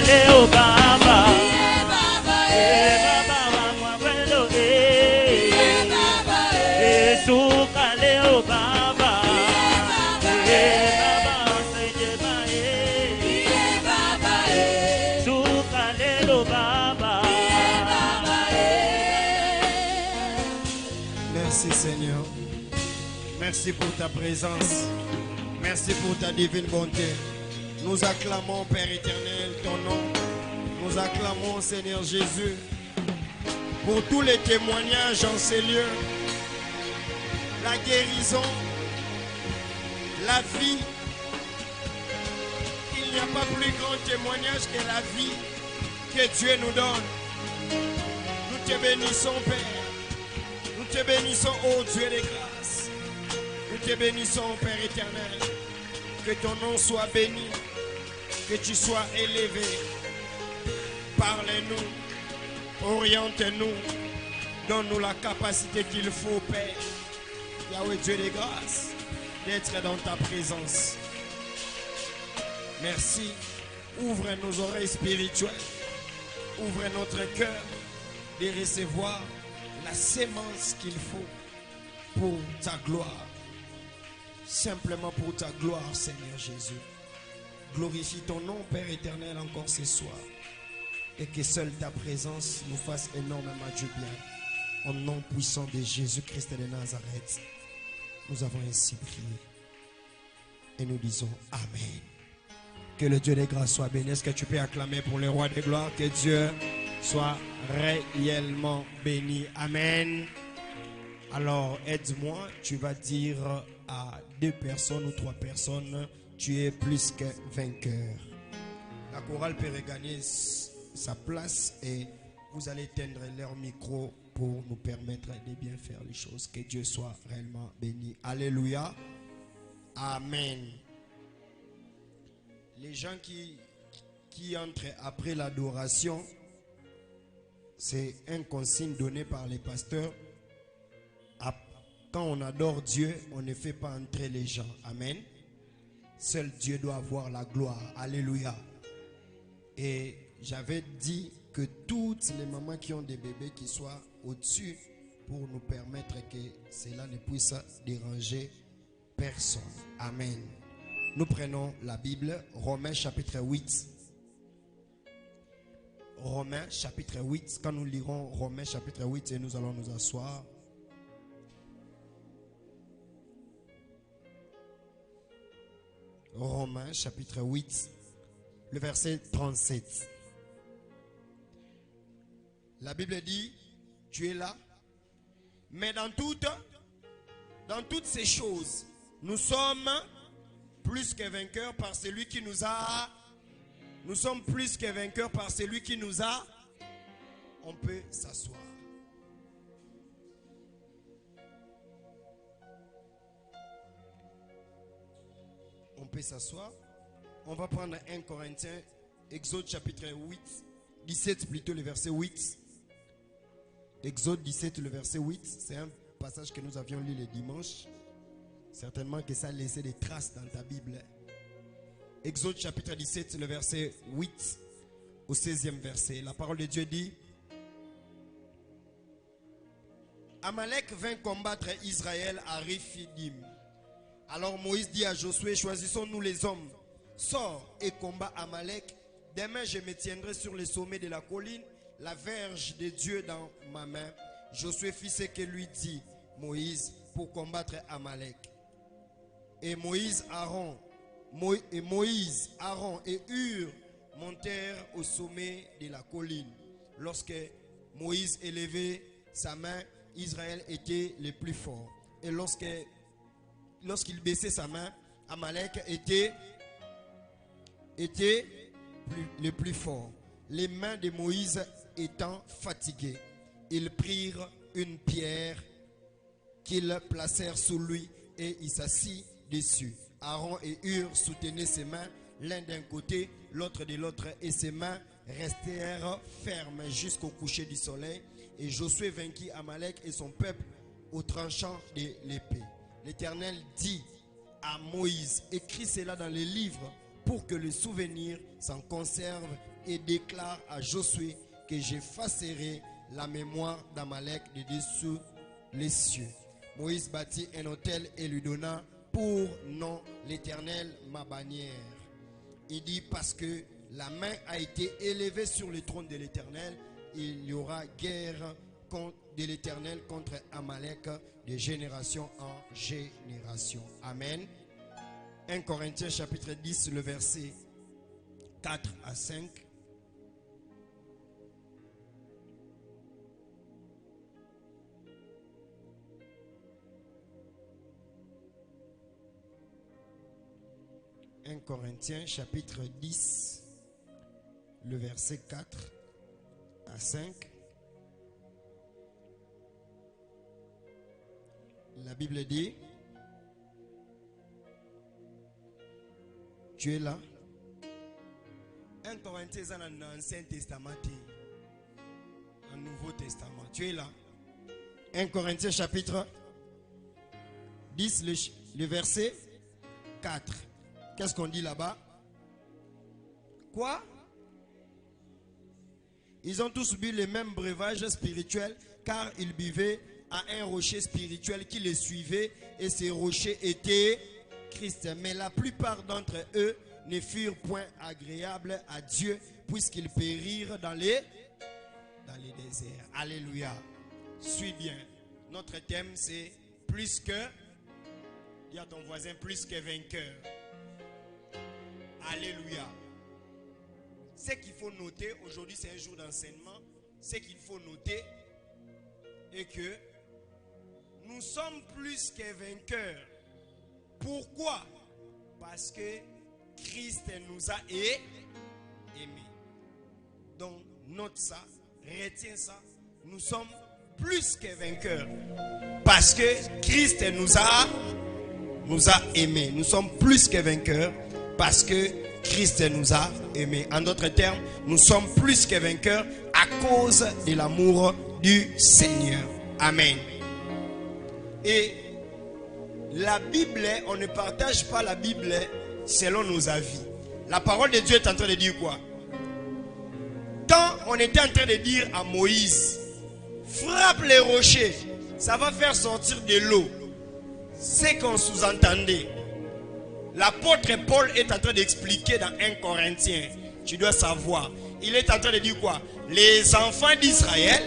leo Baba. Suka leo Baba. Suka leo Baba. Merci Seigneur. Merci pour ta présence. Merci pour ta divine bonté. Nous acclamons Père éternel ton nom. Nous acclamons Seigneur Jésus pour tous les témoignages en ces lieux. La guérison, la vie. Il n'y a pas plus grand témoignage que la vie que Dieu nous donne. Nous te bénissons Père. Nous te bénissons, ô Dieu des grâces. Nous te bénissons, Père éternel. Que ton nom soit béni. Que tu sois élevé. Parle-nous. Oriente-nous. Donne-nous la capacité qu'il faut, Père. Yahweh Dieu des grâces, d'être dans ta présence. Merci. Ouvre nos oreilles spirituelles. Ouvre notre cœur de recevoir la sémence qu'il faut pour ta gloire. Simplement pour ta gloire, Seigneur Jésus. Glorifie ton nom, Père éternel, encore ce soir. Et que seule ta présence nous fasse énormément du bien. Au nom puissant de Jésus-Christ de Nazareth, nous avons ainsi prié. Et nous disons Amen. Que le Dieu des grâces soit béni. Est-ce que tu peux acclamer pour le roi des gloires? Que Dieu soit réellement béni. Amen. Alors, aide-moi. Tu vas dire à 2 personnes ou 3 personnes, tu es plus que vainqueur. La chorale peut regagner sa place et vous allez éteindre leur micro pour nous permettre de bien faire les choses. Que Dieu soit réellement béni. Alléluia. Amen. Les gens qui entrent après l'adoration, c'est un consigne donné par les pasteurs. Quand on adore Dieu, on ne fait pas entrer les gens. Amen. Seul Dieu doit avoir la gloire. Alléluia. Et j'avais dit que toutes les mamans qui ont des bébés qui soient au-dessus pour nous permettre que cela ne puisse déranger personne. Amen. Nous prenons la Bible, Romains chapitre 8. Romains chapitre 8. Quand nous lirons Romains chapitre 8 et nous allons nous asseoir. Romains chapitre 8, le verset 37. La Bible dit, tu es là, mais dans toutes ces choses, nous sommes plus que vainqueurs par celui qui nous a. Nous sommes plus que vainqueurs par celui qui nous a. On peut s'asseoir. On peut s'asseoir. On va prendre 1 Corinthiens, Exode chapitre 8, 17 plutôt, le verset 8. Exode 17, le verset 8. C'est un passage que nous avions lu le dimanche. Certainement que ça a laissé des traces dans ta Bible. Exode chapitre 17, le verset 8 au 16e verset. La parole de Dieu dit: Amalek vint combattre Israël à Riphidim. Alors Moïse dit à Josué: choisissons-nous les hommes, sors et combat Amalek. Demain je me tiendrai sur le sommet de la colline, la verge de Dieu dans ma main. Josué fit ce que lui dit Moïse pour combattre Amalek. Et Moïse, Aaron et Hur montèrent au sommet de la colline. Lorsque Moïse élevait sa main, Israël était le plus fort. Et lorsqu'il baissait sa main, Amalek était le plus fort. Les mains de Moïse étant fatiguées, ils prirent une pierre qu'ils placèrent sous lui et il s'assit dessus. Aaron et Hur soutenaient ses mains, l'un d'un côté, l'autre de l'autre, et ses mains restèrent fermes jusqu'au coucher du soleil. Et Josué vainquit Amalek et son peuple au tranchant de l'épée. L'Éternel dit à Moïse: écris cela dans les livres pour que le souvenir s'en conserve et déclare à Josué que j'effacerai la mémoire d'Amalek de dessous les cieux. Moïse bâtit un autel et lui donna pour nom l'Éternel ma bannière. Il dit parce que la main a été élevée sur le trône de l'Éternel, il y aura guerre de l'Éternel contre Amalek de génération en génération. Amen. 1 Corinthiens chapitre 10, le verset 4 à 5. « 1 Corinthiens chapitre 10, le verset 4 à 5. La Bible dit, tu es là? 1 Corinthiens dans l'Ancien Testament et un Nouveau Testament. Tu es là? 1 Corinthiens chapitre 10, le verset 4. Qu'est-ce qu'on dit là-bas? Quoi? Ils ont tous bu le même breuvage spirituel car ils buvaient à un rocher spirituel qui les suivait et ces rochers étaient Christ. Mais la plupart d'entre eux ne furent point agréables à Dieu puisqu'ils périrent dans les déserts. Alléluia. Suis bien. Notre thème c'est plus que, dis à ton voisin, plus que vainqueur. Alléluia. Ce qu'il faut noter, aujourd'hui c'est un jour d'enseignement, ce qu'il faut noter est que nous sommes plus que vainqueurs. Pourquoi? Parce que Christ nous a aimés. Donc note ça, retiens ça. Nous sommes plus que vainqueurs. Parce que Christ nous a aimés. Nous sommes plus que vainqueurs. Parce que Christ nous a aimés. En d'autres termes, nous sommes plus que vainqueurs à cause de l'amour du Seigneur. Amen. Et la Bible, on ne partage pas la Bible selon nos avis. La parole de Dieu est en train de dire quoi? Quand on était en train de dire à Moïse, frappe les rochers, ça va faire sortir de l'eau. C'est qu'on sous-entendait. L'apôtre Paul est en train d'expliquer dans 1 Corinthiens. Tu dois savoir. Il est en train de dire quoi? Les enfants d'Israël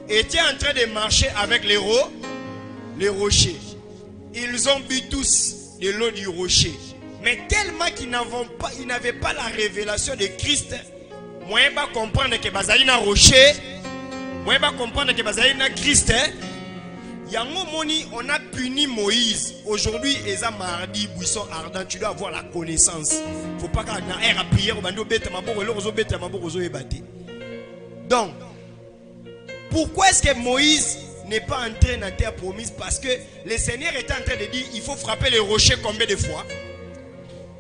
étaient en train de marcher avec les rochers. Ils ont bu tous de l'eau du rocher. Mais tellement qu'ils n'avaient pas la révélation de Christ, moi je vais comprendre que bazali na rocher, moi je vais comprendre que bazali na Christ. Yango moni, on a puni Moïse. Aujourd'hui, eza mardi, buisson ardent, tu dois avoir la connaissance. Faut pas qu'on a air à prière au bando bête ma bourre, l'ozo bête ma bourre, ozo ebate. Donc, pourquoi est-ce que Moïse n'est pas entré dans la terre promise? Parce que le Seigneur était en train de dire, il faut frapper les rochers combien de fois?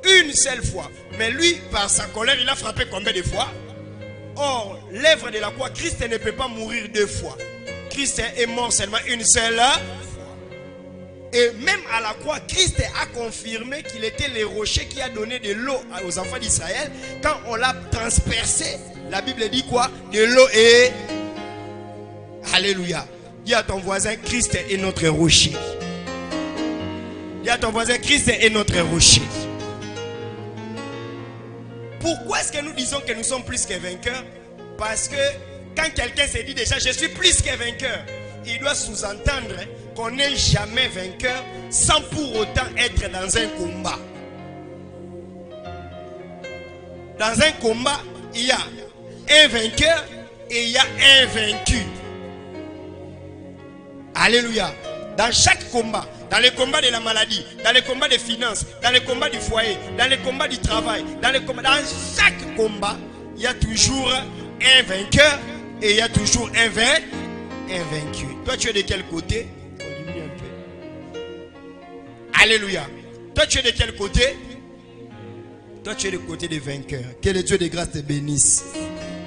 Une seule fois. Mais lui, par sa colère, il a frappé combien de fois? Or, l'œuvre de la croix, Christ ne peut pas mourir deux fois. Christ est mort seulement une seule fois. Et même à la croix, Christ a confirmé qu'il était le rocher qui a donné de l'eau aux enfants d'Israël. Quand on l'a transpercé, la Bible dit quoi? De l'eau et... Alléluia. Dis à ton voisin, Christ est notre rocher. Dis à ton voisin, Christ est notre rocher. Pourquoi est-ce que nous disons que nous sommes plus que vainqueurs? Parce que quand quelqu'un se dit déjà, je suis plus que vainqueur, il doit sous-entendre qu'on n'est jamais vainqueur sans pour autant être dans un combat. Dans un combat, il y a un vainqueur et il y a un vaincu. Alléluia. Dans chaque combat, dans les combats de la maladie, dans les combats des finances, dans les combats du foyer, dans les combats du travail, dans chaque combat, il y a toujours un vainqueur et il y a toujours un vaincu. Toi, tu es de quel côté? On diminue un peu. Alléluia. Toi, tu es de quel côté? Toi, tu es du côté des vainqueurs. Que le Dieu de grâce te bénisse.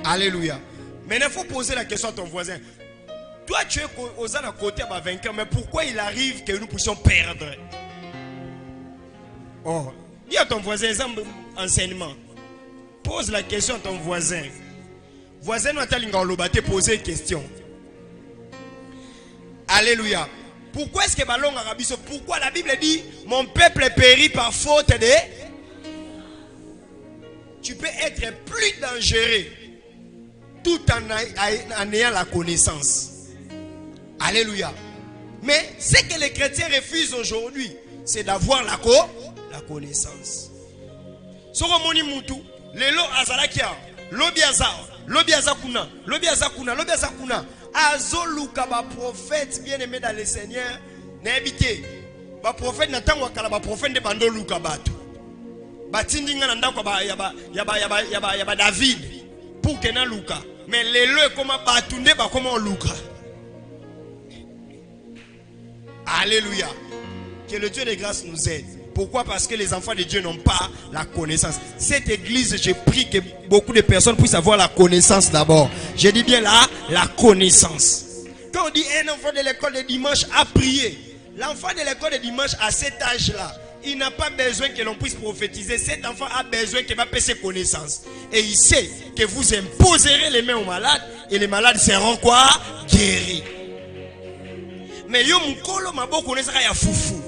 Alléluia. Maintenant, il faut poser la question à ton voisin. Toi, tu es aux côté de vainqueur, mais pourquoi il arrive que nous puissions perdre? Oh, dis à ton voisin, enseignement. Pose la question à ton voisin. Voisin, nous poser une question. Alléluia. Pourquoi est-ce que ballon arabiso? Pourquoi la Bible dit mon peuple périt par faute de... Tu peux être plus dangereux tout en ayant la connaissance. Alléluia. Mais ce que les chrétiens refusent aujourd'hui, c'est d'avoir la connaissance. Soromoni mutu, lelo azalakia, lobiaza kuna. Azoluka ba prophète bien-aimé dans le Seigneur, n'habité. Ba prophète n'attend kala ba prophète de bando luka bato. Batindinga na ndako ya David pour que na luka. Mais lelo comment batunde ba comment luka. Alléluia. Que le Dieu de grâce nous aide. Pourquoi? Parce que les enfants de Dieu n'ont pas la connaissance. Cette église, j'ai pris que beaucoup de personnes puissent avoir la connaissance d'abord. Je dis bien là, la connaissance. Quand on dit un enfant de l'école de dimanche a prié, l'enfant de l'école de dimanche à cet âge-là, il n'a pas besoin que l'on puisse prophétiser. Cet enfant a besoin qu'il va payer ses connaissances. Et il sait que vous imposerez les mains aux malades et les malades seront quoi? Guéris. Mais yo mukolo mabo connaissera ya foufou.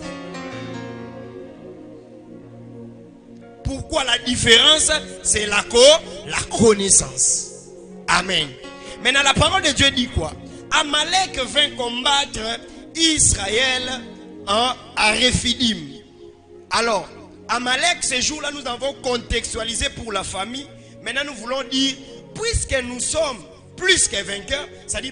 Pourquoi la différence? C'est la connaissance. Amen. Maintenant la parole de Dieu dit quoi? Amalek vint combattre Israël à Rephidim. Alors, Amalek, ce jour-là, nous avons contextualisé pour la famille. Maintenant, nous voulons dire, puisque nous sommes plus que vainqueurs, ça dit,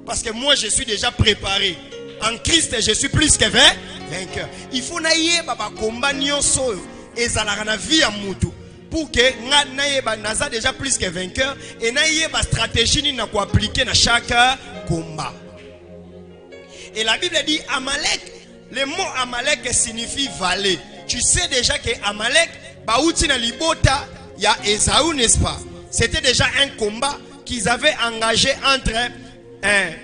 parce que moi, je suis déjà préparé. En Christ, je suis plus que vainqueur. Il faut naïe baba combat nyonso ezalaka na vie ya mutu pour que naïe ba naza déjà plus que vainqueur et naïe ba stratégie ni na ko appliquer na chaque combat. Et la Bible dit Amalek, le mot Amalek signifie vallée. Tu sais déjà que Amalek baouti na libota ya Esaü, n'est-ce pas? C'était déjà un combat qu'ils avaient engagé entre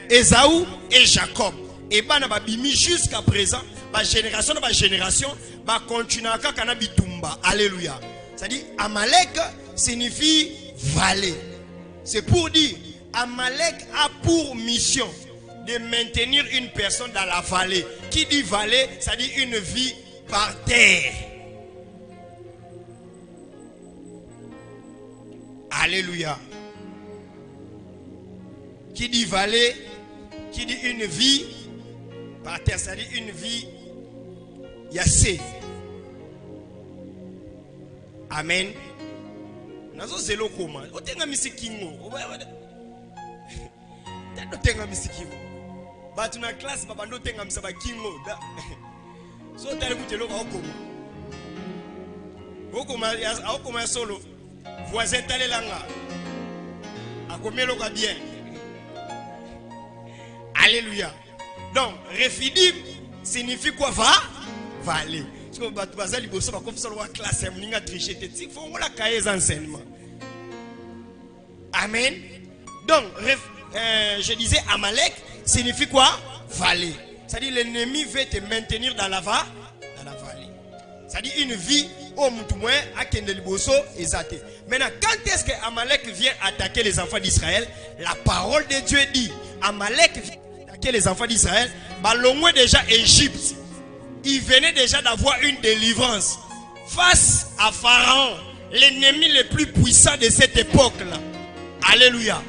Esaü et Jacob. Et bah na bimi jusqu'à présent, ba génération ba continue à kana bitumba. Alléluia. C'est-à-dire Amalek signifie vallée. C'est pour dire Amalek a pour mission de maintenir une personne dans la vallée. Qui dit vallée, ça dit une vie par terre. Alléluia. Qui dit vallée, qui dit une vie par terre, ça dit une vie yassé. Amen. Nazo zelo koma. Otenga misikingo. Otenga misikingo. Ba tuna classe baba ndo tenga misaba kingo. So tale kutelo ba okoma. Okoma solo. Voisin tale langa. Akomelo ka bien. Alléluia. Donc, Rephidim signifie quoi? Vallée. Parce que Bazali Bosso va confesser la classe, il a triché. Il faut la cahier enseignement. Amen. Donc, je disais Amalek signifie quoi? Vallée. C'est-à-dire l'ennemi veut te maintenir dans la vallée. C'est-à-dire une vie au Moutoumouin à Kendel Bosso et Zate. Maintenant, quand est-ce que Amalek vient attaquer les enfants d'Israël? La parole de Dieu dit Amalek vient attaquer les enfants d'Israël. Balongwe déjà Égypte. Il venait déjà d'avoir une délivrance face à Pharaon, l'ennemi le plus puissant de cette époque-là. Alléluia.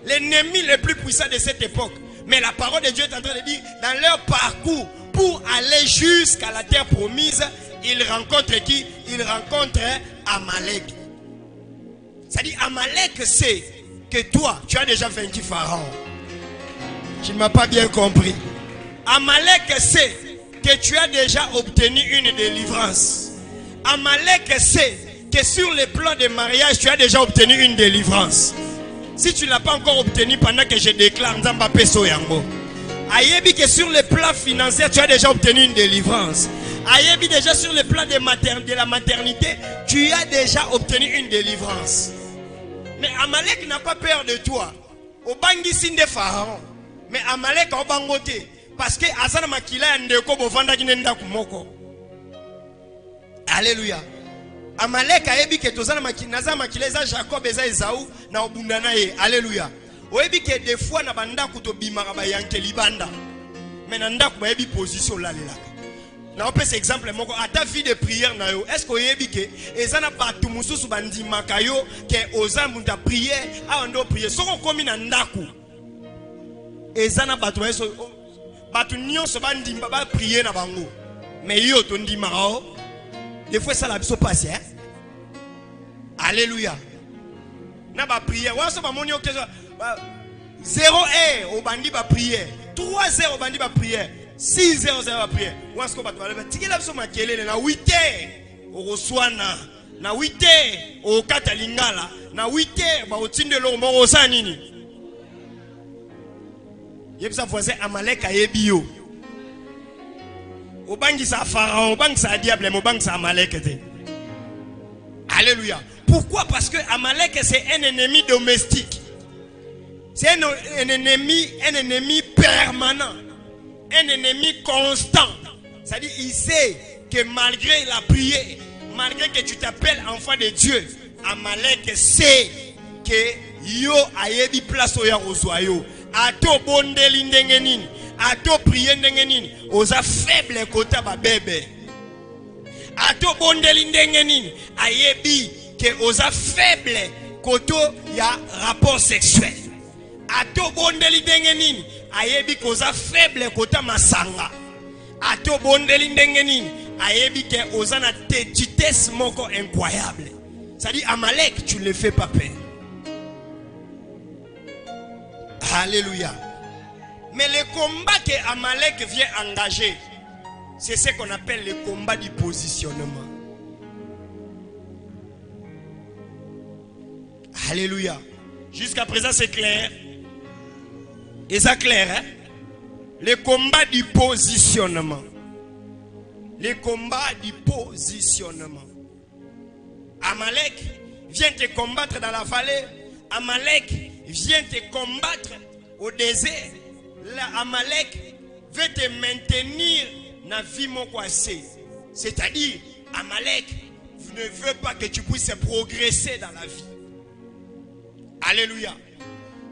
L'ennemi le plus puissant de cette époque. Mais la parole de Dieu est en train de dire, dans leur parcours, pour aller jusqu'à la terre promise, ils rencontrent qui? Ils rencontrent Amalek. C'est-à-dire, Amalek sait que toi, tu as déjà vaincu Pharaon. Tu ne m'as pas bien compris. Amalek sait que tu as déjà obtenu une délivrance. Amalek sait que sur le plan de mariage, tu as déjà obtenu une délivrance. Si tu ne l'as pas encore obtenu pendant que je déclare Nzamba Peso Yango. Ayebi que sur le plan financier, tu as déjà obtenu une délivrance. Ayebi déjà sur le plan de la maternité, tu as déjà obtenu une délivrance. Mais Amalek n'a pas peur de toi. Obangi sinde Pharaon. Mais Amalek a obangote. Parce que Asana Makila ndeko bovanda kinenda kumoko. Alléluia. Amalek ayebi ke tozana naza makileza Jacob eza Esaü na obundana ye. Alléluia. Oyebi ke des fois na banda kutobimaka bayanke libanda. Mais na ndako bayebi position la lelaka. Na opesa exemple moko ata vie de prière na yo. Est-ce que oyebi ke ezana batu mususu bandimaka yo ke oza munta prière ando prière. Soko komi na ndako. Ezana batu eso batu nyonso bandimba ba prier na bango. Mais yo to ndimaka o. Des fois ça la biso passe hein. Alléluia. Na ba prière. Wa so ba moni o kezo 0 au bandi ba prière. 3 au bandi ba prière. 6 0 ba prière. Wa so ba to ba tikela biso makelele na 8 au roswana. Na 8 au katalingala. Na 8 ba otindelo moko sa nini. Yebisa voisin Amalek ayebi yo. Obangisa Pharaon, obangisa diable, obangisa Amalek. Alléluia. Pourquoi? Parce que Amalek c'est un ennemi domestique. C'est un ennemi permanent. Un ennemi constant. C'est-à-dire il sait que malgré la prière, malgré que tu t'appelles enfant de Dieu, Amalek sait que yo ayebi place oya ozoyo. Ato bondeli ndenge nini, ato prier ndenge nini, oza faible kota ba bébé. Ato bondeli ndenge nini, ayebi que oza faible koto ya rapport sexuel. Ato bondeli ndenge nini, ayebi que oza faible kota masanga. Ato bondeli ndenge nini, ayebi que oza na tétitesse moko incroyable. Ça dit Amalek, tu ne le fais pas peur. Alléluia. Mais le combat que Amalek vient engager, c'est ce qu'on appelle le combat du positionnement. Alléluia. Jusqu'à présent c'est clair. Et ça clair, hein? Le combat du positionnement. Le combat du positionnement. Amalek vient te combattre dans la vallée. Amalek vient te combattre au désert. Là, Amalek veut te maintenir dans la vie mokwase. C'est-à-dire, Amalek ne veut pas que tu puisses progresser dans la vie. Alléluia.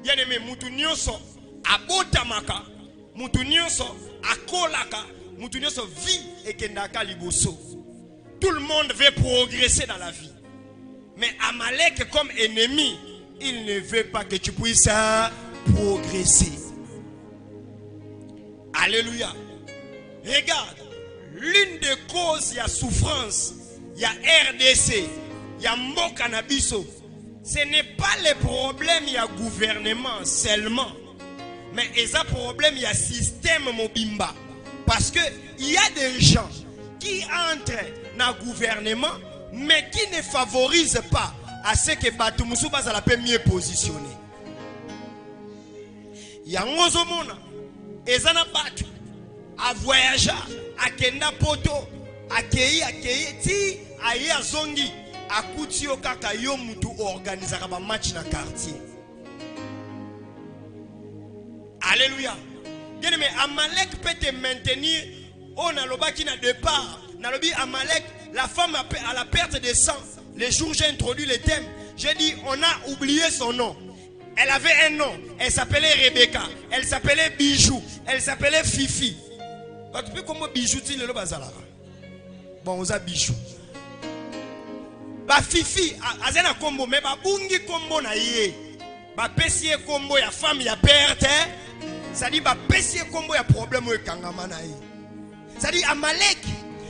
Bien aimé, mutu nyonso abotamaka, mutu nyonso akolaka, mutu nyonso vie ekendaka liboso. Tout le monde veut progresser dans la vie. Mais Amalek comme ennemi, il ne veut pas que tu puisses progresser. Alléluia. Regarde, l'une des causes il y a souffrance, il y a RDC, il y a Mboka Nabiso. Ce n'est pas le problème, il y a gouvernement seulement. Mais il y a problème, il y a système mobimba. Parce que il y a des gens qui entrent dans le gouvernement, mais qui ne favorisent pas à ce que Batumusu va la paix mieux positionné. Il y a un zomona, ezana batu, a voyager, a kenda poto, a kei, ti, a ye a zongi, a kuti o kaka yo mutu organiser ba match na quartier. Alléluia. Bien aimé, Amalek peut te maintenir. On a l'obaki na départ. Nalobi Amalek, la femme à la perte de sang. Les jours j'ai introduit le thème, j'ai dit on a oublié son nom. Elle avait un nom, elle s'appelait Rebecca, elle s'appelait Bijou, elle s'appelait Fifi. Tu peux comment Bijou tu le bazala. Bon, on a Bijou. Ba Fifi, azena combo mais ba bungi combo na ye. Ba pesie combo ya femme ya perte. Ça dit ba pesie combo ya problème au kangama na ye. Ça dit Amalek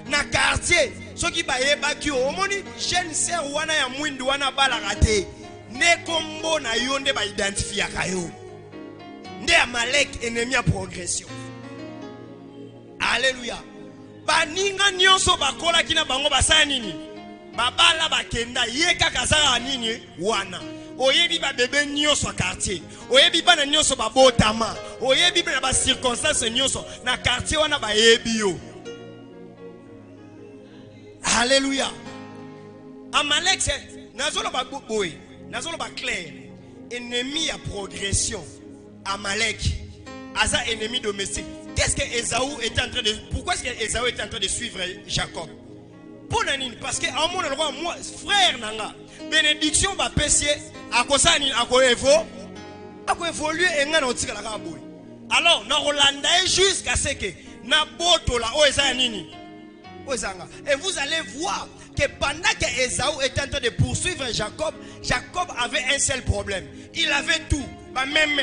na quartier. Ce qui va y omoni jeune sœur wana ya mwindu wana balakate ne kombo na yonde ba identifier kayo nde Amalek ennemi à progression. Alléluia. Baninga nyonso bakola kina bango basana nini babala bakenda ye kaka sala nini wana oyebi ba bébé nyonso quartier oyebi bana nyonso babotama oyebi na ba circonstances nyonso na quartier wana ba yebi yo. Alléluia. Amalek c'est nazolo ba boy, nazolo ba clair. Ennemi à progression. Amalek, Asa ennemi domestique. Qu'est-ce que Esaü était en train de pourquoi est-ce que Esaü était en train de suivre Jacob? Parce que à mon endroit, moi, frère Nanga, bénédiction va pécher à cause évoluer et n'a pas la boue. Alors, na Rolanda jusqu'à ce que na boto la oezanini. Et vous allez voir que pendant que Esaü était en train de poursuivre Jacob, Jacob avait un seul problème. Il avait tout. Même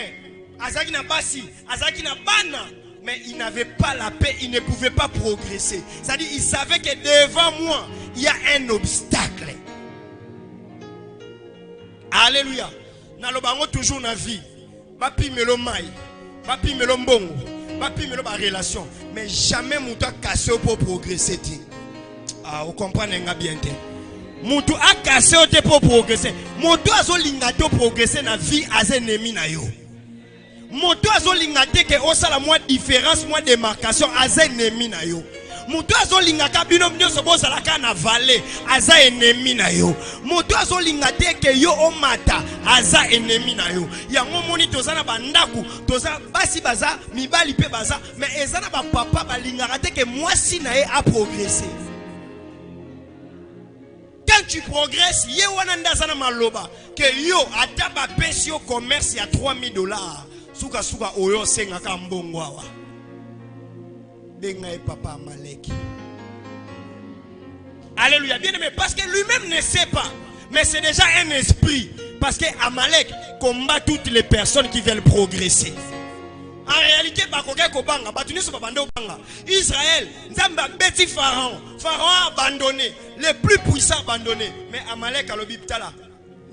Azaki na basi, Azaki na bana. Mais il n'avait pas la paix, il ne pouvait pas progresser. C'est-à-dire, il savait que devant moi, il y a un obstacle. Alléluia. Nalobango toujours na vie. Bapi melo mai, bapi melo mbongo, bapi melo ba relation. Mais jamais moutou a cassé pour progresser. Ah, vous comprenez bien. Moutou a cassé pour progresser. Moutou a zolingato progresser na vie as ennemi na yo. Moto azolingate ke osala moi différence moi démarcation aza ennemi na yo. Moto azolingaka bino nyonso bozalaka na vallée aza ennemi na yo. Moto azolingate ke yo omata aza ennemi na yo. Yango moni tozana bandaku toza basi baza mibali pe baza mais ezana ba papa balingaka te ke mwasi na ye a progresser. Quand tu progresses, ye wana ndazana maloba ke yo ata ba pesi yo commerce ya $3000. Souka souka oyo senga ka mbongo awa. Benga e papa Amalek. Alléluia. Bien aimé, parce que lui-même ne sait pas. Mais c'est déjà un esprit. Parce que Amalek combat toutes les personnes qui veulent progresser. En réalité, Israël, Nzamba beti Pharaon. Pharaon a abandonné. Les plus puissants abandonnés. Mais Amalek a l'obitala.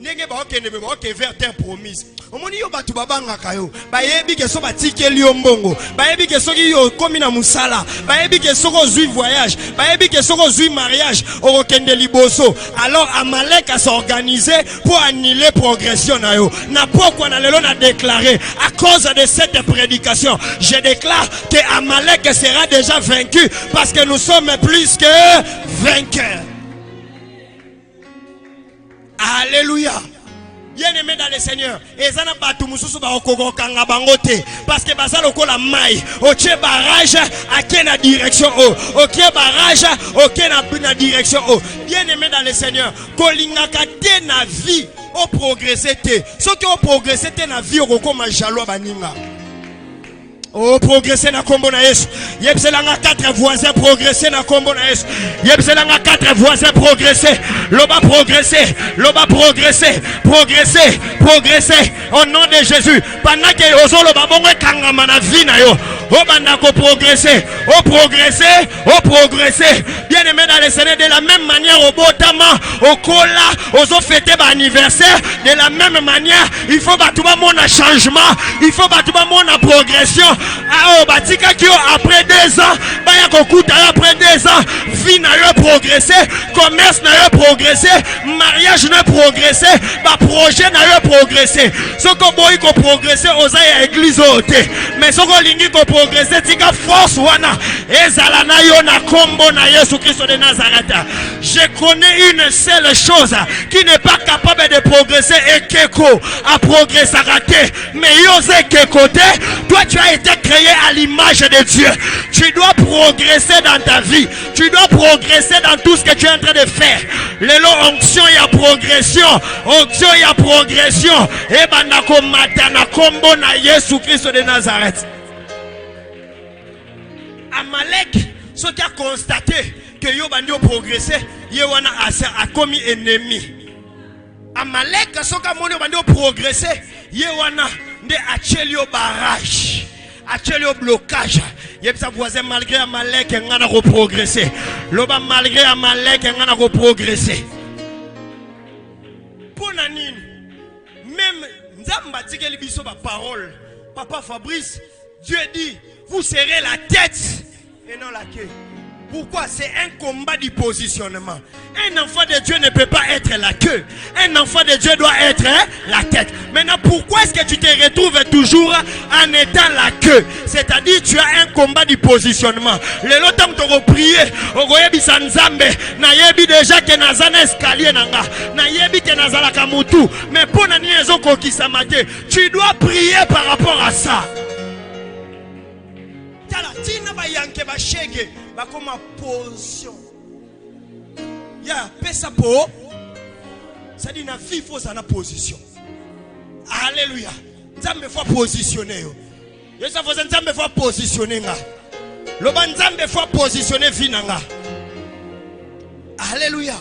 Nenge ba okende ba ok vers terre promise. Omoni yo batu babanga kayo. Bayebi ke so batikeli yo mbongo. Bayebi ke so ki yo komi na musala. Bayebi ke so ko zui voyage. Bayebi ke so ko zui mariage. Okende liboso. Alors Amalek a s'organisé pour annuler progression na yo. Na pourquoi na lelo na déclaré à cause de cette prédication, je déclare que Amalek sera déjà vaincu parce que nous sommes plus que vainqueurs. Alléluia. Bien-aimé dans le Seigneur, ezana batu mususu ba okoko kanga bangote parce que bazalo ko la mai, oche barrage à quelle direction o, oke barrage oke na direction o. Bien-aimé dans le Seigneur, kolinga kate na vie o progresser te. Ce qui o progresser te na vie okoko ma jalo baninga. Oh, progresser na kombo na Yesu. Yebselanga 4 voisins progresser na kombo na Yesu. Yebselanga 4 voisins progresser. Loba progresser. Loba progresser. Progresser. Progresser. Au nom de Jésus. Pendant que ozolo babongo kangama na vie na yo. Oh banda ko progresser. Oh progresser. Oh progresser. Bien aimé dans le Seigneur, de la même manière au botama, au kola, aux fêter ba anniversaire, de la même manière, il faut batouba mon changement, il faut batouba mon progression. Ah, batika qui après 2 ans, baya kokuta après 2 ans, vie n'a eu progressé, commerce n'a eu progressé, mariage n'a progressé, ba projet n'a eu progressé. Ce qu'on boy ko progressé aux églises ôté, mais ce qu'on lingi ko progressé, tika force wana, ezala na yo na kombo na Yesu Christ de Nazareth. Je connais une seule chose qui n'est pas capable de progresser et Keko a progressé à rater, mais Yosé Kekote, toi tu as été créé à l'image de Dieu. Tu dois progresser dans ta vie. Tu dois progresser dans tout ce que tu es en train de faire. Lelo onction y a progression. Onction y a progression. Et bandako matana kombo na Yesu Christ de Nazareth. Amalek, ce qui a constaté que yo bandi progressé, yewana a commis ennemi. Amalek, ce qui a moni bandi progressé, yewana de achelio barrage. Achelio blocage. Yepsa voisin malgré Amalek ngana ko progresser. Loba malgré Amalek ngana ko progresser. Pona nini? Même nzamba tikeli biso ba parole. Papa Fabrice, Dieu dit, vous serez la tête et non la queue. Pourquoi? C'est un combat du positionnement. Un enfant de Dieu ne peut pas être la queue. Un enfant de Dieu doit être la tête. Maintenant, pourquoi est-ce que tu te retrouves toujours en étant la queue? C'est-à-dire, tu as un combat du positionnement. Le temps que tu prier, nayebi déjà que nazana escalier nanga, nayebi que nazala kamutu, mais pour nani ezoko kisamate, tu dois prier par rapport à ça. Tina ba yanke ba shege ba koma position. ya pesa po ça dit na vie faut ça na position. Alléluia. Nzambe faut positionner yo. Yo ça faut nzambe faut positionner nga. Loba nzambe faut positionner vie nanga. Alléluia.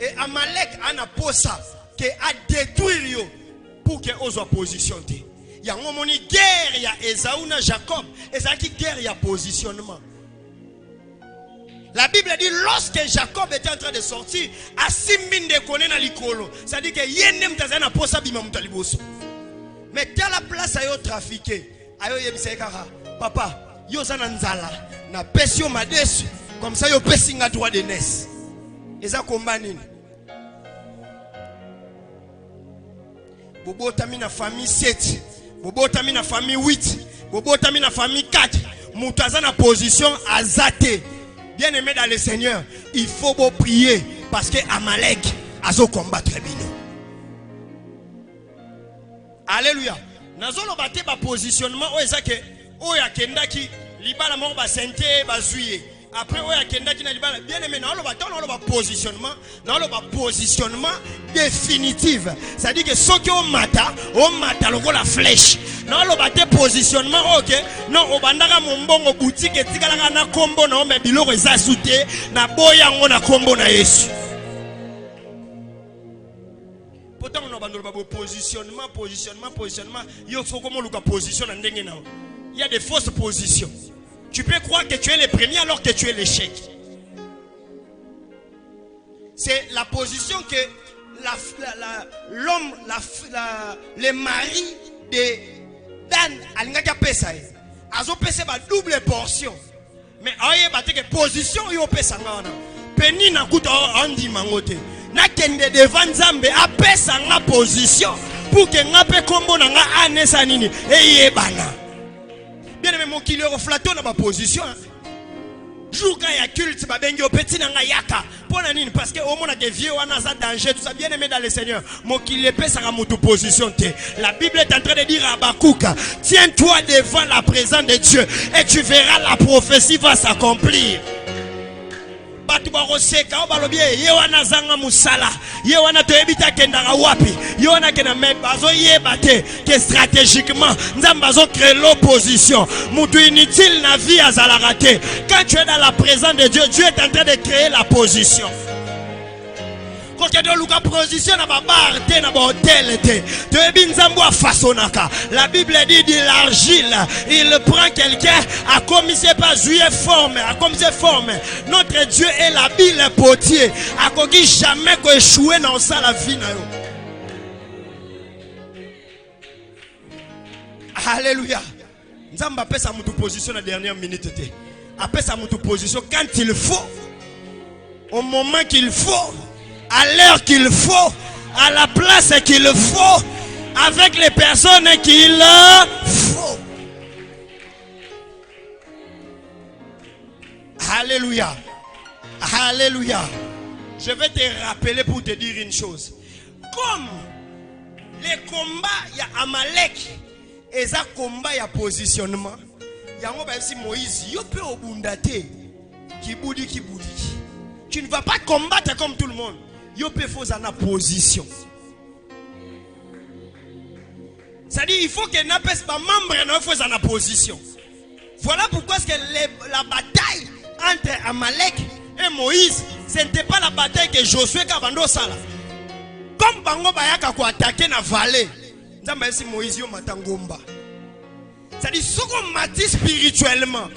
Et Amalek ana posa que a détruire yo pour que ozo positionner. Il y a une guerre, il y a Esaü et Jacob. Et ça qui guerre, il y a positionnement. La Bible dit lorsque Jacob était en train de sortir, à 6 000 de connaît dans l'icolo. Ça dit que yenem tazana posa bima mutaliboso. Mais à la place à yo trafiquer, ayo yemsekara, papa, yo zananzala, na pesio madesu, comme ça yo pesinga droit de nes. Et ça combat nini? Bobo tami na famille 7. Bobo tami na famille 8. Bobo tami na famille 4. Moutaza na position azate. Bien aimé dans le Seigneur, il faut beau prier parce que Amalek a zo combattre bino. Alléluia. Nazolo bate ba positionnement o ezake o ya kendaki libala mo ba sente ba zuye. Après o ya kendaki na libala bien aimé na lo ba positionnement définitif. Ça dit que ce qui on mata la flèche. Non lo bate positionnement OK. Non o bandaka mombongo boutique etikala na kombo na o me biloko eza soute na boyango na kombo na Yesu. Pourtant on a besoin positionnement. Il faut comment le position en ndenge na. Il y a des fausses positions. Tu peux croire que tu es le premier alors que tu es l'échec. C'est la position que l'homme, le mari de Dan alingaka pesa. Azo pesa ba double portion. Mais aye bateke position yo pesa ngana. Peni na kuta andi mangote. Na kende devant Nzambe a pesa nga position pour que nga pe kombo na nga anesa nini eyebana. Bien aimé mon kilo reflato na ba position. Jour quand il y a culte, babengi opeti na nga yaka. Pona nini parce que au monde a des vieux wana za danger tout ça bien aimé dans le Seigneur. Mon kilo pesa ka mutu position te. La Bible est en train de dire à Habakkuk, tiens-toi devant la présence de Dieu et tu verras la prophétie va s'accomplir. Batu baroseka obalobi ye wana zanga musala ye wana toyebita kendanga wapi ye wana kena me bazo yeba te que stratégiquement nzamba zo créer l'opposition mutu inutile na vie azalaka te. Quand tu es dans la présence de Dieu, Dieu est en train de créer la position. Quand tu es dans la position na babar te na hôtel te toyebi nzambo afasonaka. La Bible dit de l'argile il prend quelqu'un à commencer par jouer forme à commencer forme. Notre Dieu est l'habile potier a koki jamais ko échouer dans ça la vie na yo. Alléluia. Nzamba pesa mutu position na dernière minute te. Apesa mutu position quand il faut, au moment qu'il faut, à l'heure qu'il faut, à la place qu'il faut, avec les personnes qu'il faut. Alléluia. Alléluia. Je vais te rappeler pour te dire une chose. Comme les combats, il y a Amalek, et ça combat, il y a positionnement. Il y a Moïse, il peut obundate, qui boudi. Tu ne vas pas combattre comme tout le monde. Il peut faire une position. C'est-à-dire, il faut que n'a pas membre ne fasse une position. Voilà pourquoi que la bataille entre Amalek et Moïse, ce n'était pas la bataille que Josué Kabando Sala. Comme Bango Bayaka ko attaquer na vallée, Nzamba si Moïse yo matangomba. C'est-à-dire, ce qu'on m'a dit spirituellement,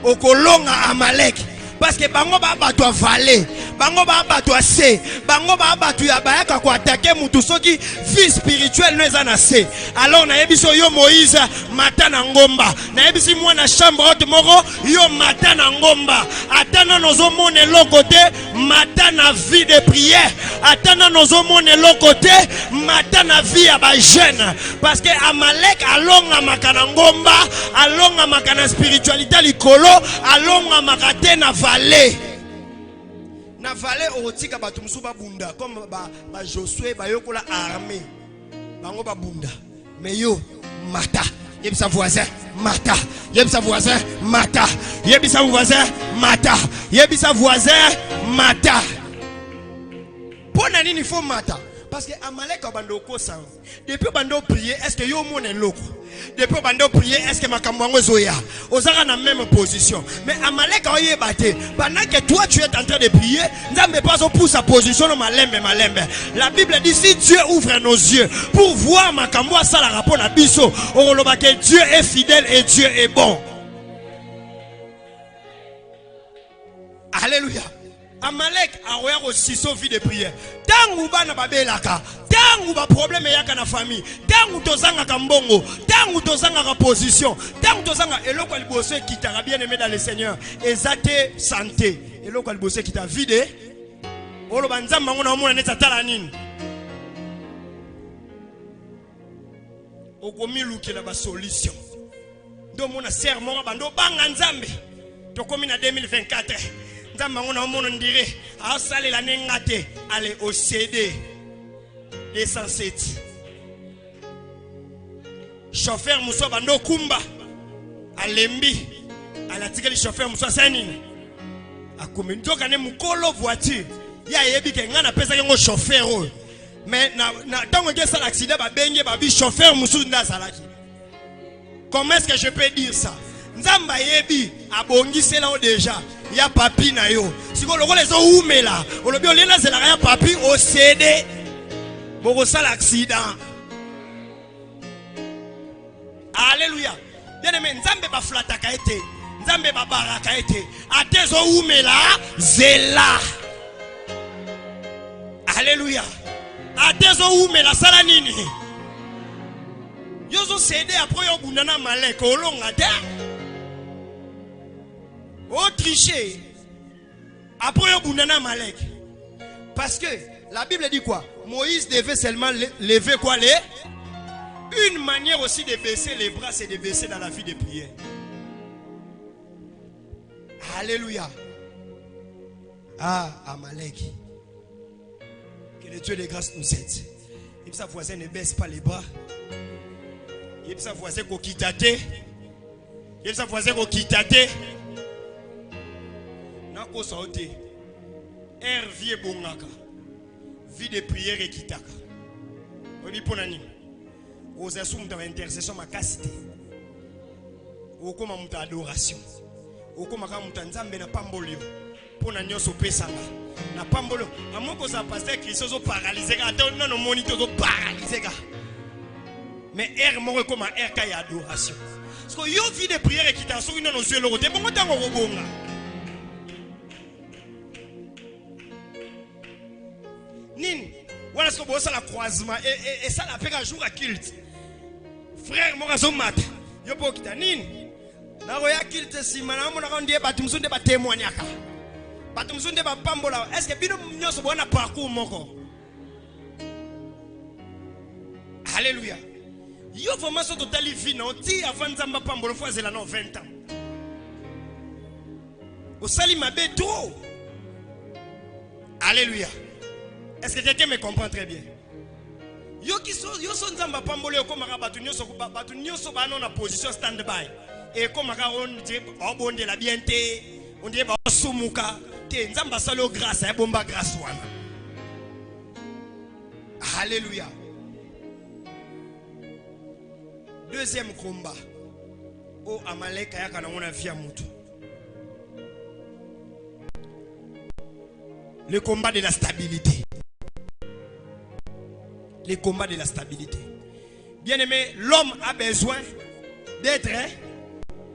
au kolonga Amalek. Parce que bango ba batwa vallée, bango ba batwa se, bango ba batwa ya bayaka ko attaquer mutu soki vie spirituelle neza na se. Alors na yebiso yo Moïse matana ngomba, na yebisi mwana chambre haute moko yo matana ngomba. Atana nozo mone lokote matana vie de prière, atana nozo mone lokote matana vie ya ba jeune. Parce que Amalek alonga makana ngomba, alonga makana spiritualité likolo, alonga makate na vallée. Na vallée otika batu musuba bunda comme ba Josué ba yokola armée. Bango ba bunda. Mais yo mata. Yebisa voisin mata. Yebisa voisin mata. Yebisa voisin mata. Yebisa voisin mata. Pour nani il faut mata. Parce que Amalek a bandoko sang. Depuis bando prier, est-ce que yo mon loko? Depuis bando prier, est-ce que makamwango zoya? Ozara na même position. Mais Amalek a yé batté. Pendant que toi tu es en train de prier, n'amène pas au pouce sa position dans malembe. La Bible dit si Dieu ouvre nos yeux pour voir makamwa ça la rapport à biso, on loba que Dieu est fidèle et Dieu est bon. Alléluia. Amalek a roya aussi son vie de prière. Tant ou bana babelaka, tant ou ba problème yaka na famille, tant ou tozanga kambongo, tant ou tozanga ka position, tant ou tozanga eloko liboso kitara bien aimé dans le Seigneur. Ezate santé. Eloko liboso kita vide. Olo banzamba ngona omona neta tala nini. Okomi lukela ba solution. Ndo mona serment bando banga nzambe. Tokomi na 2024. Allez au CD les 107 chauffeur Moussa Bando Kumba Alembi alatika le chauffeur Moussa Sanini akominto kane mukolo voiture ya yebi ke ngana pesa ngo chauffeur mais na tango ke ça l'accident ba benge ba bi chauffeur Moussa ndazalaki. Comment est-ce que je peux dire ça? Nzamba yebi abongisela o déjà ya papi na yo siko lokole zo umela olobi olena zela ya papi o cede boko sala accident. Alléluia. Bien aimé, nzambe ba flataka ete nzambe ba baraka ete atezo umela zela. Alléluia. Atezo umela sala nini yozo cede après yo bundana maleko olonga te. Oh tricher. Après au Bounana Malek. Parce que la Bible dit quoi? Moïse devait seulement lever quoi les? Une manière aussi de baisser les bras, c'est de baisser dans la vie de prière. Alléluia. Ah, Amalek. Que le Dieu de grâce nous aide. Et puis sa voisin ne baisse pas les bras. Et puis sa voisin qu'on quittate. Et puis sa voisin qu'on quittate. Nako saote air vie bongaka vie de prière et kitaka oni ponani oza sumta intercession makasite okoma muta adoration okoma ka muta nzambe na pambolio pona nyoso pesanga na pambolo amoko za pasteur Christ zo paralyser ka non non monito zo paralyser ka mais air moko comme air ka ya adoration parce que yo vie de prière et kitaka so ino no yeux le côté bongo tango robonga. Nini voilà ce que vous la croisement et ça la fait un jour à culte frère moi zo mat yo po kita nini na roya culte si mana mo na ko ndie batu msunde ba témoignaka batu msunde ba pambola est-ce que bino nyoso bona parcours moko. Alléluia. Yo vraiment so totali vie non ti avant nzamba pambola fois zela non 20 ans au sali mabe trop. Alléluia. Est-ce que quelqu'un me comprend très bien? Yo son nzamba pambole ko maka batu nyoso ba non na position stand by et ko maka on dit bonde la bienté on dit ba sumuka te nzamba salo grâce ya bomba grâce wana. Alléluia. Deuxième combat o Amalek yaka na mona via mutu. Le combat de la stabilité. Le combat de la stabilité. Bien aimé, l'homme a besoin d'être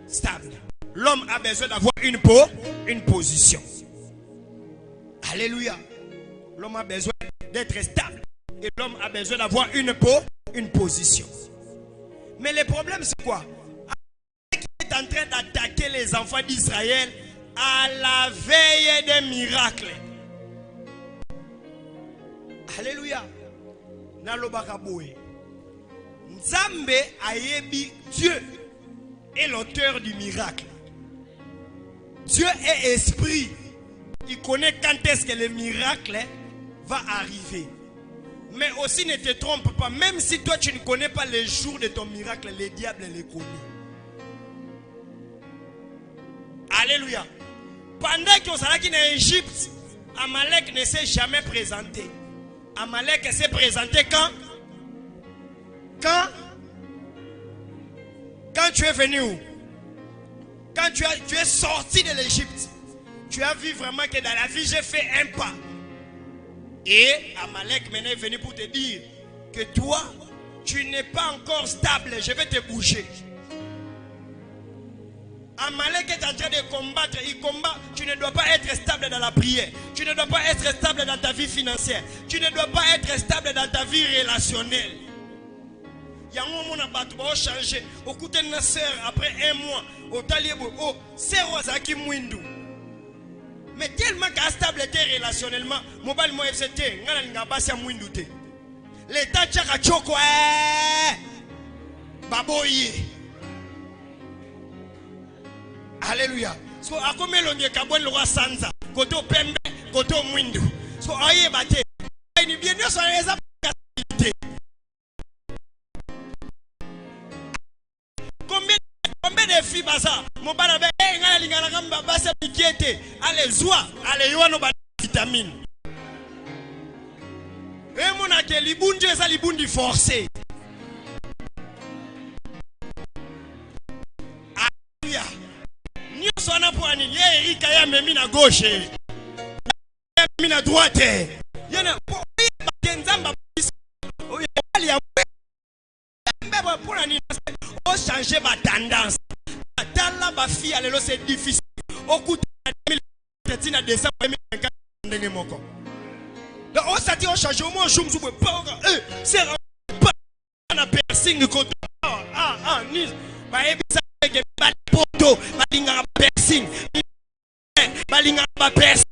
stable. L'homme a besoin d'avoir une position. Alléluia. L'homme a besoin d'être stable. Et l'homme a besoin d'avoir une position. Mais le problème c'est quoi? Qui est en train d'attaquer les enfants d'Israël à la veille des miracles. Alléluia. Nalobakaboué. Nzambe ayebi, Dieu est l'auteur du miracle. Dieu est esprit. Il connaît quand est-ce que le miracle va arriver. Mais aussi ne te trompe pas. Même si toi tu ne connais pas les jours de ton miracle, le diable les connaît. Alléluia. Pendant qu'on s'est en Égypte, Amalek ne s'est jamais présenté. Amalek s'est présenté quand tu es venu où? Quand tu es sorti de l'Égypte, tu as vu vraiment que dans la vie, j'ai fait un pas. Et Amalek maintenant est venu pour te dire que toi, tu n'es pas encore stable, je vais te bouger. Amalek est en train de combattre, il combat. Tu ne dois pas être stable dans la prière. Tu ne dois pas être stable dans ta vie financière. Tu ne dois pas être stable dans ta vie relationnelle. Il y a un moment où tu vas changer. Au coup de ta soeur, après un mois, au taliebo, oh, c'est Rosaki Mwindu. Mais tellement qu'à stabilité relationnellement, mobile mo FCT, ngana linga basi Mwindu te. L'état tchaka choko, baboye. Alléluia. So akome longe kabwen lwa sanza, koto pembe, koto Mwindu. So aye bate. Ni bien nous sommes les stabilité. Combien de filles baza mon bana be ngala lingala ngamba basa piquete allez zoa allez yo no ba vitamine et mon a ke libundi eza libundi forcé. Alléluia. Nyo sona pour ani ye Erika ya memi na gauche ya memi na droite yana pour nzamba oyo ali ya mbeba pour ani o changer ma tendance. Dans la fille, c'est difficile. Au coup de 2021 décembre 2024, donc on s'est dit on change au moins je me suis pas c'est un piercing côté ni bah ça que pas poto balinga piercing balinga piercing.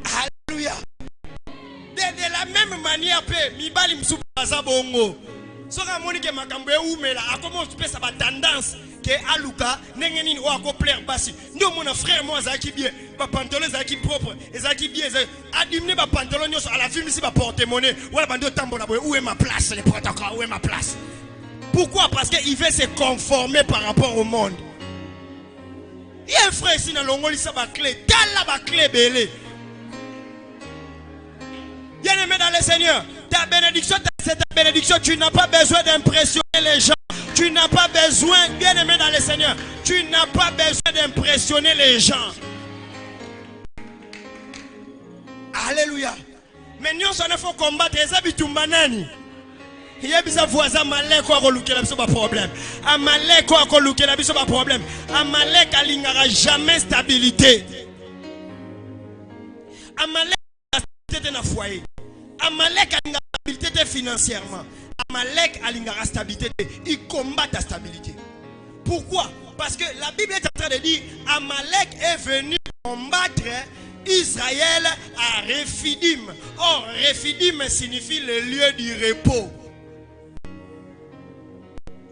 Alléluia. De la même manière mi bali msuba za bongo. So ka monique makambo e umela akomo pesa ba tendance ke aluka ndenge nini o akoplaire basi ndio mona frère moi zaki bien ba pantalon zaki propre ezaki bien adimne ba pantalon nyoso à la film si ba porte-monnaie wala bando tambola boy où est ma place les protocoles où est ma place. Pourquoi? Parce que il veut se conformer par rapport au monde. Il y a un frère ici dans l'ongoli ça ba clé tala ba clé belé. Bien-aimé dans le Seigneur, ta bénédiction, c'est ta bénédiction. Tu n'as pas besoin d'impressionner les gens. Tu n'as pas besoin, bien-aimé dans le Seigneur, tu n'as pas besoin d'impressionner les gens. Alléluia. Mais nous, il faut combattre les habitudes banani. Il y a des voisins malais qui ont looké la biso pas problème. Amalek qui ont looké la biso pas problème. Amalek n'aura jamais stabilité. Amalek stabilité dans le foyer. Amalek a une stabilité financièrement. Amalek a une stabilité. Il combat ta stabilité. Pourquoi? Parce que la Bible est en train de dire Amalek est venu combattre Israël à Rephidim. Or, Rephidim signifie le lieu du repos.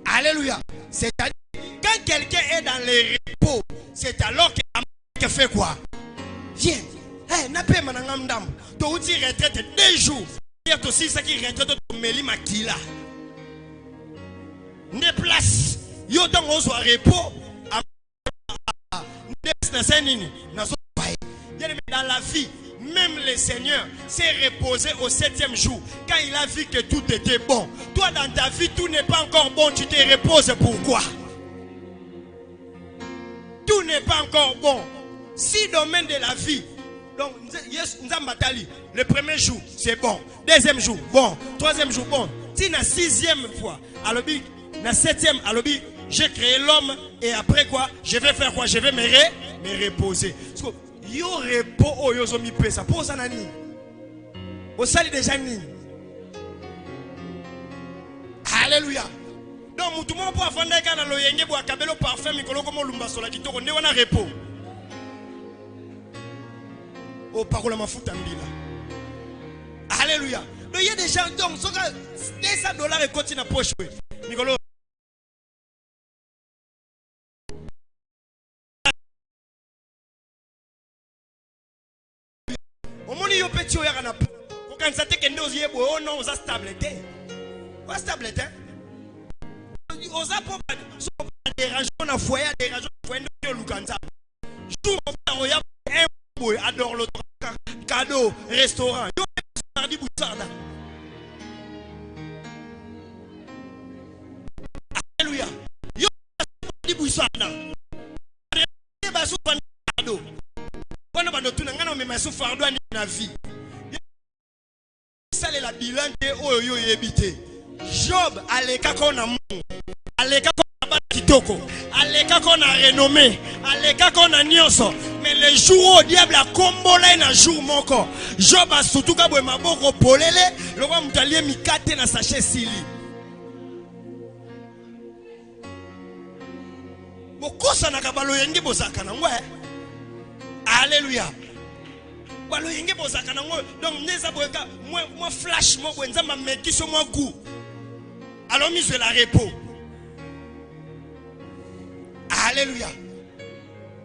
Alléluia. C'est-à-dire, quand quelqu'un est dans le repos, c'est alors qu'Amalek fait quoi? Viens. N'a pas manangam dam. Tu outil retraite 2 jours. Il y a aussi ça qui retraite de Meli Makila. Ne place. Yo dans on soit repos. Dans la vie, même le Seigneur s'est reposé au 7e jour. Quand il a vu que tout était bon. Toi dans ta vie, tout n'est pas encore bon. Tu te reposes pourquoi? Tout n'est pas encore bon. 6 domaines de la vie. Donc, le premier jour, c'est bon. Deuxième jour, bon. Troisième jour, bon. Si la 6e fois, alors, la 7e, alors, j'ai créé l'homme. Et après quoi? Je vais faire quoi? Je vais me reposer. Parce que, yo repos, oh, yo zomi pesa. Pour ça, nani? Au sali déjà ni. Alléluia. Donc, tout le monde peut avoir un gars dans le yenge, boire cabello parfum, mikolo comme lumba sola, qui tourne, on a repos. Oh, parole ma fout en alléluia. Donc il y a des gens, donc, $200 et continue à poche. Nicolo. Au moment où il y a petit, il y a un peu. Quand ça te kende osie bo, oh non, osa stabilité. Osa stabilité. Osa pour des raisons na foyer, des raisons foyer de lukanza. Jour on va adore le cadeau, restaurant. Alléluia. Job aleka kona mungu, aleka kona kitoko, aleka kona renommé, aleka kona nyoso. Mais le jour où le diable a combolé na jour moko, Job a surtout ka boye maboko polele, le roi mutalie mikate na sachet sili. Bokosa na kabalo yenge bozaka na ngwe. Alléluia. Balo yenge bozaka na ngwe. Donc neza boyeka moi flash mo bwenza ma mekiso mo goût. Alors mise la repos. Alléluia.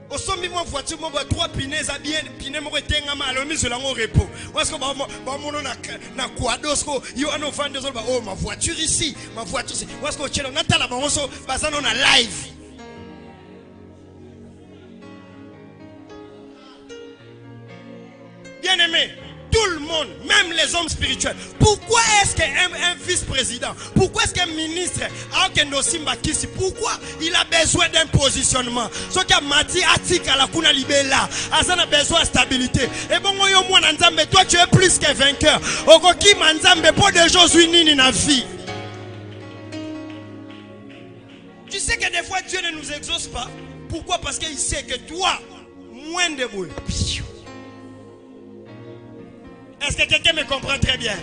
Au sommet mon voiture mo ba 3 pines a bien pines mo retenga ma alors mise la ngo repos. Parce que ba mono na quadosko yo ano fan de ba oh ma voiture ici, ma voiture ici. Parce que chelo na tala ba onso bazana na live. Bien-aimé, tout le monde, même les hommes spirituels, pourquoi est-ce qu'un vice-président, pourquoi est-ce qu'un ministre, pourquoi il a besoin d'un positionnement? Ce qui a mati atika la kuna libela, a besoin de stabilité. Et bon, toi tu es plus que vainqueur. Okoki manzambe pour des choses unies dans la vie. Tu sais que des fois Dieu ne nous exauce pas. Pourquoi? Parce qu'il sait que toi, moins de bruit. Est-ce que quelqu'un me comprend très bien?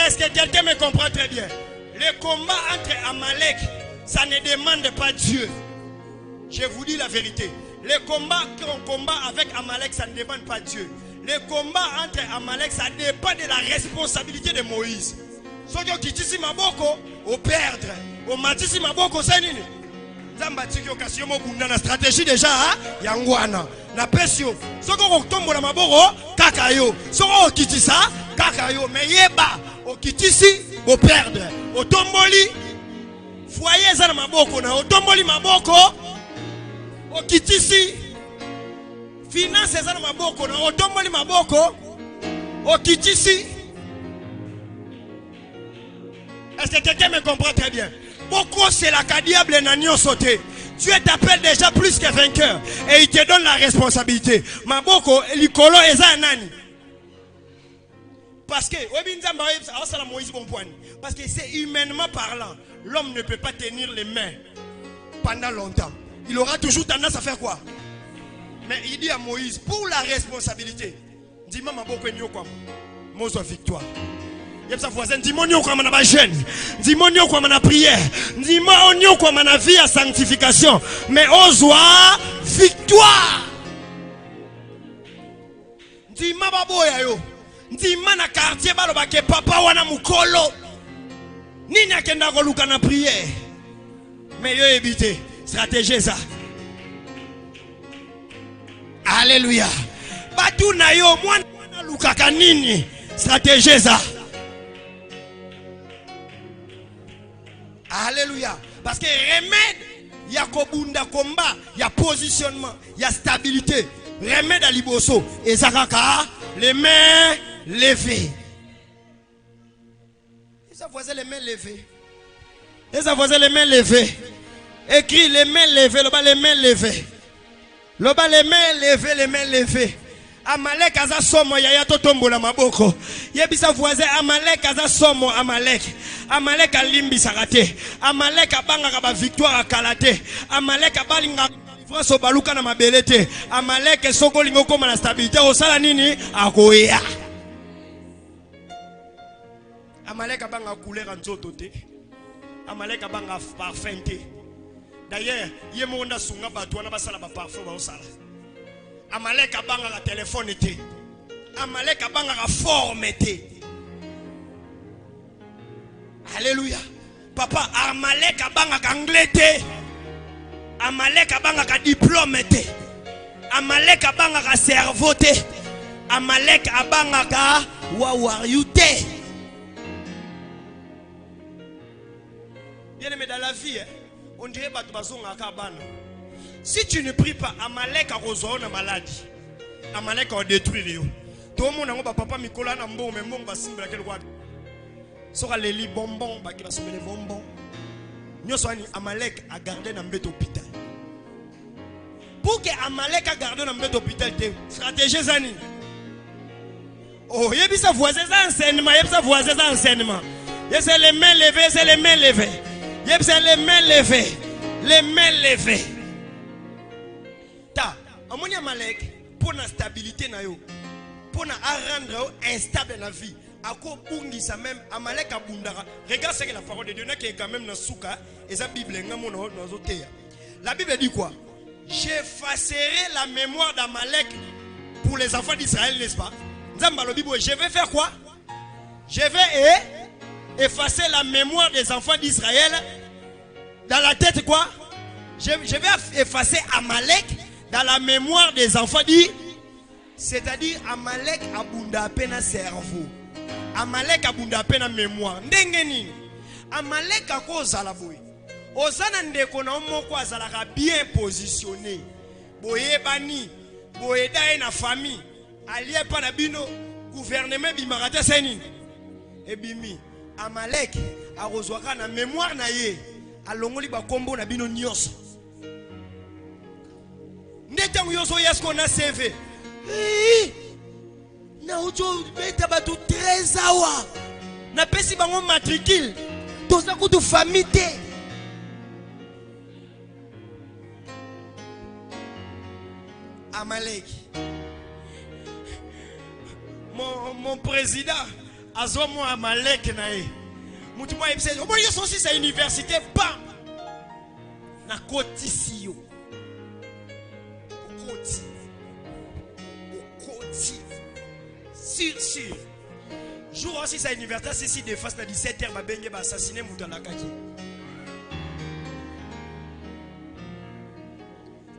Est-ce que quelqu'un me comprend très bien? Le combat entre Amalek, ça ne demande pas Dieu. Je vous dis la vérité. Le combat qu'on combat avec Amalek, ça ne demande pas Dieu. Le combat entre Amalek, ça dépend de la responsabilité de Moïse. Ceux qui disent Maboko, au perdre. Au matisi Maboko, c'est nini? Zambatiki occasion mobunda na stratégie déjà yangwana na pesio soko otombo na maboko kakayo soko okitisa kakayo mais yeba okitisi bo perdre otomboli foyer za na maboko na otomboli maboko okitisi finance za na maboko na otomboli maboko okitisi. Est-ce que quelqu'un me comprend très bien? Beaucoup c'est la diable n'a sauté. Dieu t'appelle déjà plus que vainqueur et il te donne la responsabilité. Maboko likolo eza nani? Parce que parce que c'est humainement parlant, l'homme ne peut pas tenir les mains pendant longtemps. Il aura toujours tendance à faire quoi? Mais il dit à Moïse pour la responsabilité. Dis-moi maboko nyoko mozo victoire. Yepsa voisin dis-moi nyoko mana ba jeune. Dis-moi nyoko mana prière. Dis-moi nyoko mana vie à sanctification. Mais ozwa victoire. Dis-moi baboya yo. Dis-moi na quartier balo ba ke papa wana mukolo. Nini akenda ko luka na prière. Mais yo éviter stratégie ça. Alléluia. Batu na yo mwana luka kanini stratégie ça. Alléluia. Parce que remède, il y a kobunda combat, il y a positionnement, il y a stabilité. Remède à liboso. Et Zakaka, les mains levées. Et ça faisait les mains levées. Et ça faisait les mains levées. Écrit les mains levées, le bas les mains levées. Le bas les mains levées, les mains levées. Amalek aza somo yaya totombola maboko. Yebisa voisin Amalek aza somo Amalek. Amalek alimbi sarate. Amalek abanga ba victoire akalate. Amalek abalinga France baluka na mabelete. Amalek soko lingo koma na stabilité osala nini akoya. Amalek abanga couleur nzoto te. Amalek abanga parfum te. D'ailleurs, yemonda sunga batu wana basala ba parfum ba osala. Amalek abanga la téléphone était. Amalek abanga la forme était. Alléluia. Papa, Amalek abanga anglais était. Amalek abanga diplôme était. Amalek abanga cerveau était. Amalek abanga wawaru était. Bien aimé dans la vie, on dirait que tu vas. Si tu ne pries pas, Amalek a reçu une maladie. Amalek a détruit. Tout le monde a papa Mikola na mbongo mais mbongo basimba la quel quoi. Sora les bonbons ba qui va sommer les bonbons. Nyoswani Amalek a gardé dans mbet hôpital. Pour que Amalek a gardé dans mbet hôpital stratégie zani. Oh, il y a sa voisin enseignement, il y a sa voisin enseignement. Il y a les mains levées, c'est les mains levées. Il y a les mains levées. Les mains levées. Ta, amoni Amalek pour la stabilité na yo. Pour na rendre instable la vie. Ako bungisa même Amalek abundara. Regarde ce que la parole de Dieu n'a qui est quand même dans souka et sa Bible ngamo na zoteya. La Bible dit quoi? J'effacerai la mémoire d'Amalek pour les enfants d'Israël, n'est-ce pas? Je vais faire quoi? Je vais effacer la mémoire des enfants d'Israël dans la tête quoi? Je vais effacer Amalek dans la mémoire des enfants d'Israël. C'est-à-dire Amalek abunda pena cerveau. Amalek abunda pena mémoire. Ndengeni. Amalek a cause à la boue. Ozana ndeko na moko azalaka bien positionné. Boye bani, boye dae na famille. Allié pa na bino gouvernement bimarata seni. Ebimi Amalek a rozwaka na mémoire na ye. Alongoli ba kombo na bino nyonso. Ndetango yoso yesko na CV. Na ujo beta batu 13 awa. Na pesi bango matricule. Toza kutu famille te. Amalek. Mon président azo mo Amalek na e. Mutu mo yebse. O mo yo son si sa université bam. Na kotisi yo. Sûr. Jour aussi sa université c'est si de face na 17h ba benge ba assassiner mutu na kaki.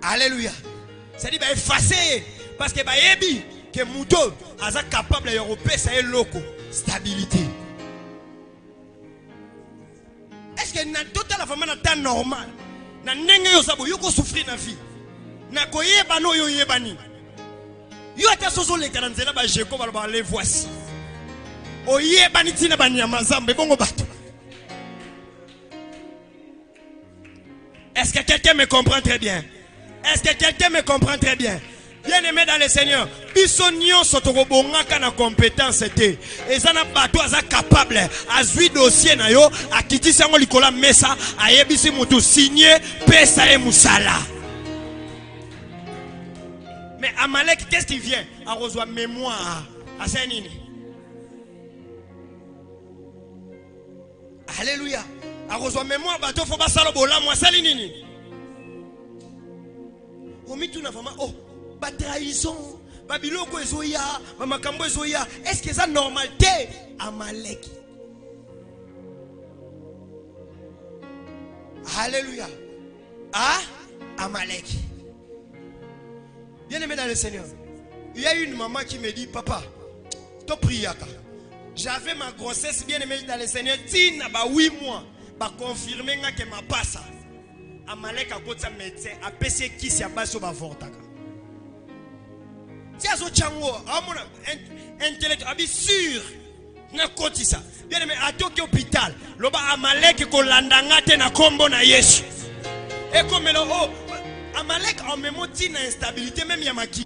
Alléluia. Ça dit bah effacer parce que bah yebi que mutu aza capable européen ça est loco stabilité. Est-ce que na total la femme na temps normal na ndenge yo sabo yo ko souffrir na vie na ko yeba no yo yebani. Yo ata sozo le kananzela ba jeko ba les voici. Oye banitina banyama zambe bongo bato. Est-ce que quelqu'un me comprend très bien? Est-ce que quelqu'un me comprend très bien? Bien-aimé dans le Seigneur, bisonnion sotobongaka na compétence té. Ezana bato aza capable azui dossier na yo akitisi yango likola mesa ayebisi mutu signer pesa e musala. Mais Amalek, qu'est-ce qui vient? A reçoit mémoire. À Saint-Nini. Alléluia. A reçoit mémoire. Bato faut pas salobola moi salinini. Omitu na fama. Oh, ba trahison. Babiloko ezoya. Ba makambo ezoya. Est-ce que ça normalité? Amalek. Alléluia. Ah, Amalek. Bien-aimé dans le Seigneur, il y a une maman qui me dit, papa, to priaka. J'avais ma grossesse, bien-aimé dans le Seigneur, tina ba 8 mois, ba confirmer que ma passa. Amalek a côté médecin, a pessé qui s'y a basso ba vortaka. Tia zo chango, amona intellect, abi sûr, na côté ça. Bien-aimé, à Tokyo hôpital, loba Amalek ko landanga te na kombo na Yesu. Et comme le oh, Amalek en même temps instabilité même yamaki.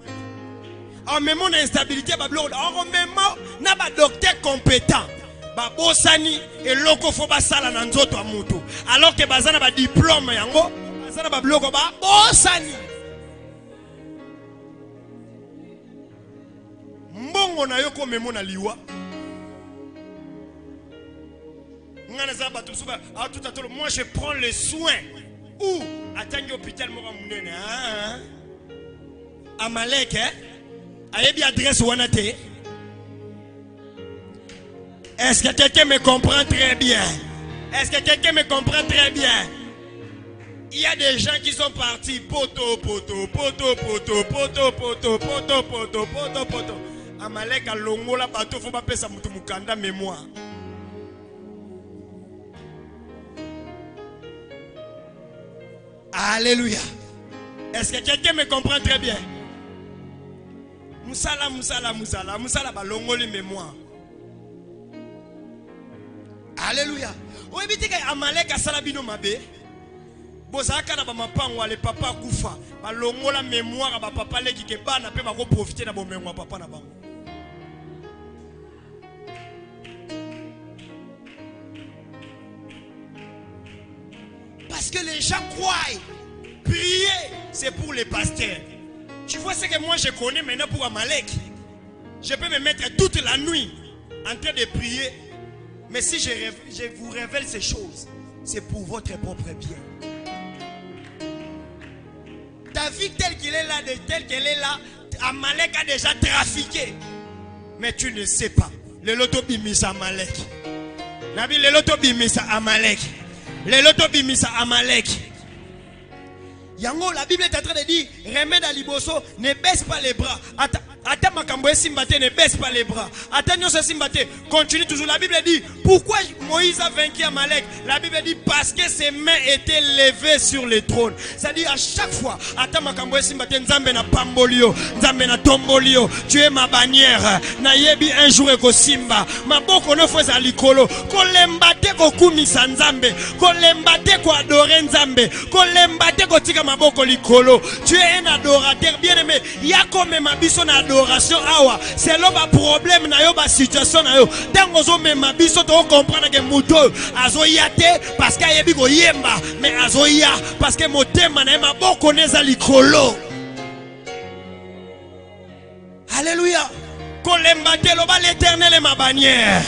En même temps instabilité bablo en même temps na ba docteur compétent. Ba bosani et loko fo ba sala na nzoto a mutu. Alors que bazana ba diplôme yango, bazana ba bloko ba bosani. Mbongo na yo ko memo na liwa. Ngana za ba tout suba, a tout à tout moi je prends les soins. Où attendez hôpital mora munene hein? Amalek hein? Ayebi adresse wanate. Est-ce que quelqu'un me comprend très bien? Est-ce que quelqu'un me comprend très bien? Il y a des gens qui sont partis poto. Amalek a longola bateau faut pas pesa mutu mukanda mémoire. Alléluia. Est-ce que quelqu'un me comprend très bien? Musala balongoli mémoire. Alléluia. Ou éviter que Amalek a salabino mabe. Bozaka na ba mapango le papa kufa. Balongola mémoire ba papa leki ke bana pe ba ko profiter na bo mémoire papa na bango. Parce que les gens croient. Prier, c'est pour les pasteurs. Tu vois ce que moi je connais maintenant pour Amalek. Je peux me mettre toute la nuit en train de prier. Mais si je vous révèle ces choses, c'est pour votre propre bien. Ta vie telle qu'elle est là, telle qu'elle est là, Amalek a déjà trafiqué. Mais tu ne sais pas. Le loto bimisa Amalek. Nabi le loto bimisa Amalek. Le loto bimisa Amalek. Yango, la Bible est en train de dire, remède à liboso, ne baisse pas les bras. Attends makamboe simbate, ne baisse pas les bras. Attends nyonso simbate, continue toujours. La Bible dit, pourquoi Moïse a vaincu Amalek? La Bible dit, parce que ses mains étaient levées sur le trône. C'est-à-dire à chaque fois, attends makamboe simbate, nzambe na pambolio, nzambe na tombolio, tu es ma bannière. Na yebi un jour eko simba, maboko no fo za likolo, kolembate ko kumisa nzambe, kolembate ko adorer nzambe, kolembate ko tika maboko likolo. Tu es un adorateur bien-aimé. Ya comme ma biso na adoration awa. C'est là ba problème na yo ba situation na yo. Tango zo me ma biso to comprendre que muto azo yate parce que yebi ko yemba, mais azo ya parce que motema na maboko neza likolo. Alléluia. Kolembate lo ba l'Éternel est ma bannière.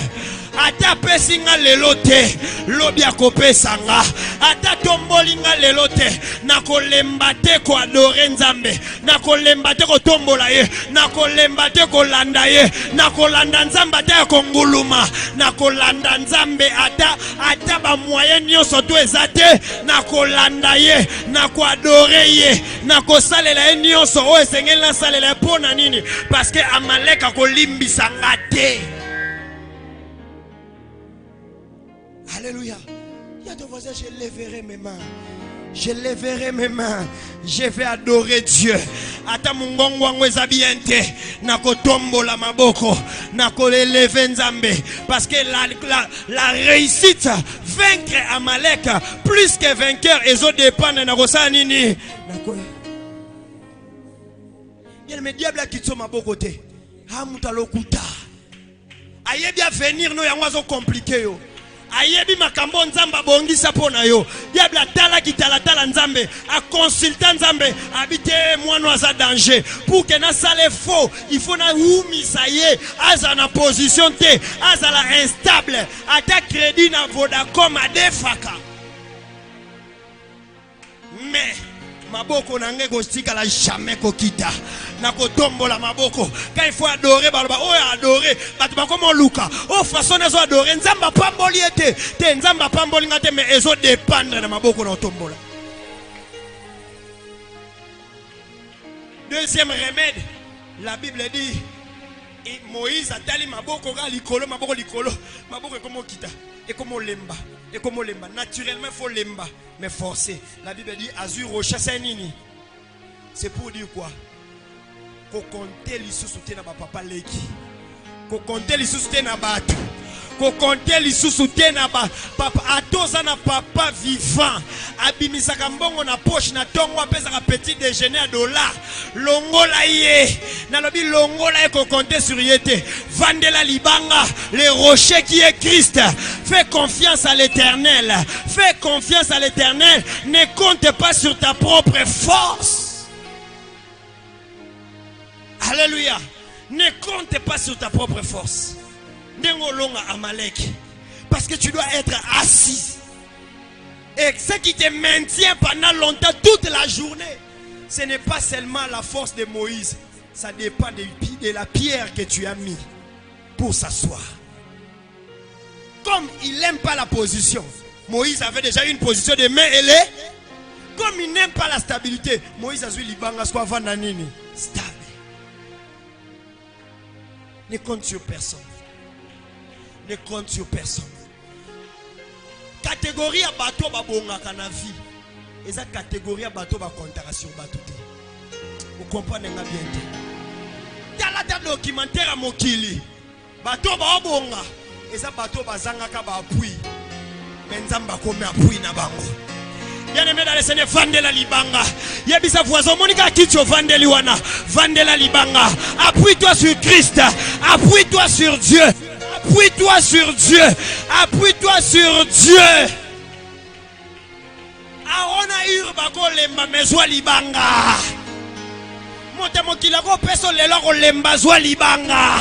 Ata pesinga lelote lobi akopesanga ata tombolinga lelote nakolembate ko adore nzambe nakolembate ko tombola ye nakolembate ko landa ye nakolanda nzambe ata konguluma nakolanda nzambe ata ba moyen nyonso to ezate nakolanda ye nakoadore ye nakosalela ye nyonso o esengeli na salela pona nini parce que Amalek akolimbisa ngate. Alléluia. Il y a ton voisin, je lèverai mes mains. Je lèverai mes mains. Je vais adorer Dieu. Ata mungongo wangu ezabiente. Nako tombo la maboko. Nako lever nzambe. Parce que la réussite, vaincre Amalek, plus que vainqueur, ezo dépendre na kosa nini. Nako. Il me diable qui sont maboko te. Hamuta lokuta. Aye bien venir no yango zo compliqué yo. Ayebi makambo nzamba bongisa pona yo. Diable atala kitala nzambe, a consultant nzambe, habite moi no za danger. Pour que na sale faux, il faut na umisa ye, aza na position te, aza la instable, ata crédit na Vodacom a defaka. Mais maboko nange gostika la jamais kokita. Nako tombola maboko. Quand il faut adorer, balba oh adorer. Batba comment Luka. Oh façon ezo adorer. Nzamba pamboli ete. Te nzamba pamboli ngate mais ezo dépendre na maboko na tombola. Deuxième remède. La Bible dit Moïse a tali maboko ga likolo maboko likolo. Maboko comme kita. Et comme lemba. Et comme lemba. Naturellement il faut lemba. Mais forcer. La Bible dit Azur rocha nini. C'est pour dire quoi? Ko compter lisusu te na ba papa leki. Ko compter lisusu te na bato. Ko compter lisusu te na ba papa atoza na papa vivant. Abimisaka mbongo na poche na tongo apesa ka petit déjeuner à dollar. Longola ye. Na lobi longola ye ko compter sur yete. Vandela libanga le rocher qui est Christ. Fais confiance à l'Éternel. Fais confiance à l'Éternel. Ne compte pas sur ta propre force. Alléluia. Ne compte pas sur ta propre force. N'engolonga Amalek. Parce que tu dois être assis. Et ce qui te maintient pendant longtemps, toute la journée, ce n'est pas seulement la force de Moïse. Ça dépend de la pierre que tu as mis pour s'asseoir. Comme il n'aime pas la position, Moïse avait déjà une position de main ailée. Comme il n'aime pas la stabilité, Moïse a dit libanga soit vandanini stable. Ne compte sur personne. Ne compte sur personne. Catégorie à bateau babonga kanavi. Et cette catégorie à bateau ba comptera sur bateau. Vous comprenez bien. ata documentaire à mokili bato baobonga eza bato bazangaka ba appui mais nzamba comme appui na bango. Bien-aimé dans le Seigneur, Vandela Libanga. Yebisa voisin, Monica Kitcho Vandeli Wana. Vandela Libanga. Appuie-toi sur Christ. Appuie-toi sur Dieu. Appuie-toi sur Dieu. Appuie-toi sur Dieu. Aona Urbako Lemba Mezwa Libanga. Montemo Kilako Peso Leloko Lemba Zwa Libanga.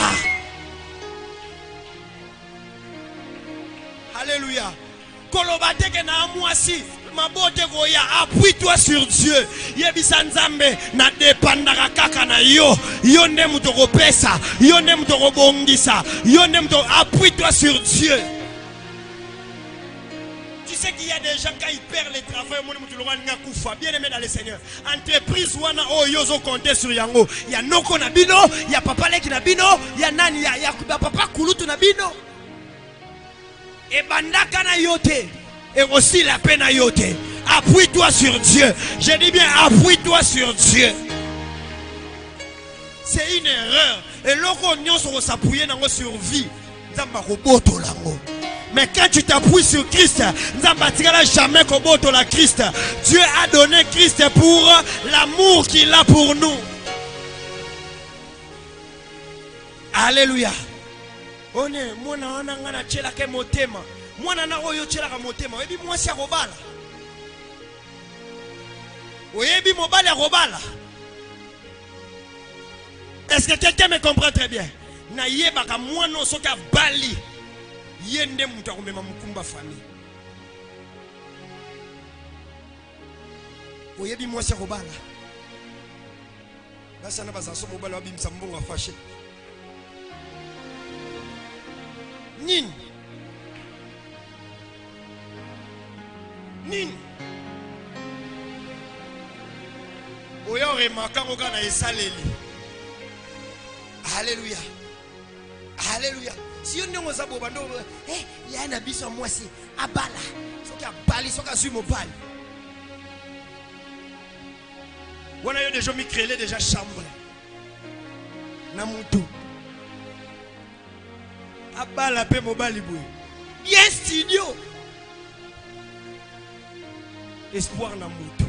Alléluia. Kolobate na amwasi. Appuie-toi sur Dieu. Yebisa nzambe na depandaka kaka na yo. Yo nde muto kopesa, yo nde muto kobongisa, yo nde muto. Appuie-toi sur Dieu. Tu sais qu'il y a des gens quand ils perdent le travail, bien aimé dans le Seigneur. Entreprise wana oh yozo compter sur yango. Il y a Noko Nabino, il y a Papa Leki Nabino, il y a Nani, il y a Papa Kulutu Nabino. Et bandaka na yote. Et aussi la peine à yote. Appuie-toi sur Dieu. Je dis bien, appuie-toi sur Dieu. C'est une erreur. Et lorsqu'on se s'appuyer dans notre survie, mais quand tu t'appuies sur Christ, jamais koboto la Christ. Dieu a donné Christ pour l'amour qu'il a pour nous. Alléluia. On est mona ngana chela ke motema. Mwana na oyo chelaka motema oyebi mwasi akobala oyebi mobali akobala. Est-ce que quelqu'un me comprend très bien? Na yebaka mwana soka bali yende mutu akomema mukumba famille oyebi mwasi akobala basa na bazaso mobali wabimisa mbongo afashe nini nini oyo remaka ngoka na esaleli. Alléluia. Alléluia. Si on ne ngoza bobando il y a un abisso mwasi abala soki abali soki azui mobali wana yo déjà mi créer déjà chambre na mutu abala pe mobali boy bien studio espoir na mutu.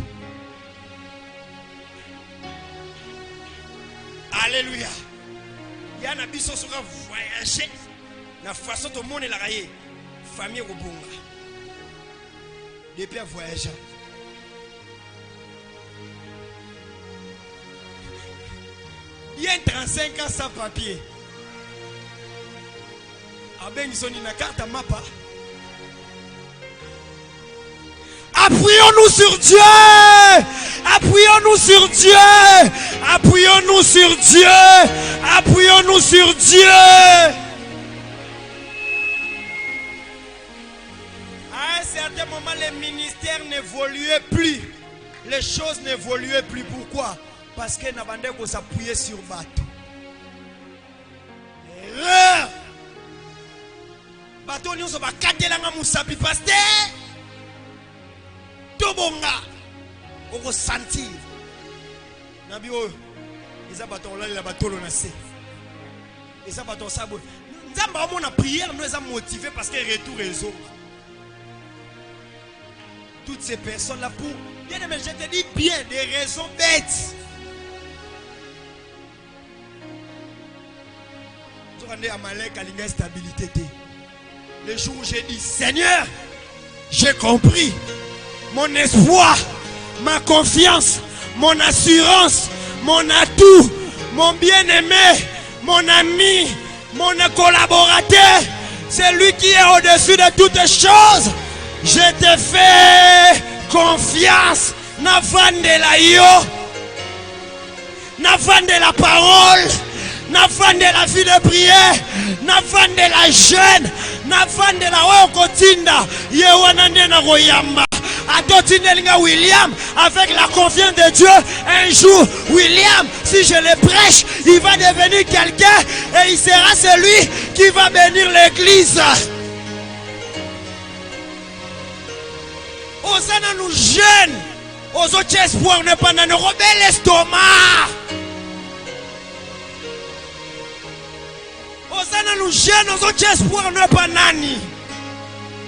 Alléluia. Il y a un abisso soka voyager na façon tout le monde la rayer famille robonga depuis à voyager. Il y a 35 ans sans papier. Aben ils sont une carte à mapa. Appuyons-nous sur Dieu. Appuyons-nous sur Dieu. Appuyons-nous sur Dieu. Appuyons-nous sur Dieu. À un certain moment, les ministères n'évoluaient plus. Les choses n'évoluaient plus. Pourquoi? Parce que Nabandeko s'appuyait sur bateau. Erreur. Bateau nous va katelanga musapi pasteur. Tobonga. On va sentir. Nabio. Ils abattent la bateau na se. Ils abattent ça. Nzamba mon prière nous a motivé parce que retour réseau. Toutes ces personnes là pour bien mais je te dis bien des raisons bêtes. Tu rendais à Malek à l'instabilité. Le jour où j'ai dit Seigneur, j'ai compris. Mon espoir, ma confiance, mon assurance, mon atout, mon bien-aimé, mon ami, mon collaborateur, c'est lui qui est au-dessus de toutes choses. Je te fais confiance. N'avant de la yo, n'avant de la parole, n'avant de la vie de prière, n'avant de la jeûne, n'avant de la okotinda, yewanande na royamba. William, avec la confiance de Dieu, un jour, William, si je le prêche, il va devenir quelqu'un et il sera celui qui va bénir l'église. Osana nous jeunes, aux autres espoirs, ne pas nous rebelle l'estomac. Osana nous jeune, nous avons espoir ne pas nani.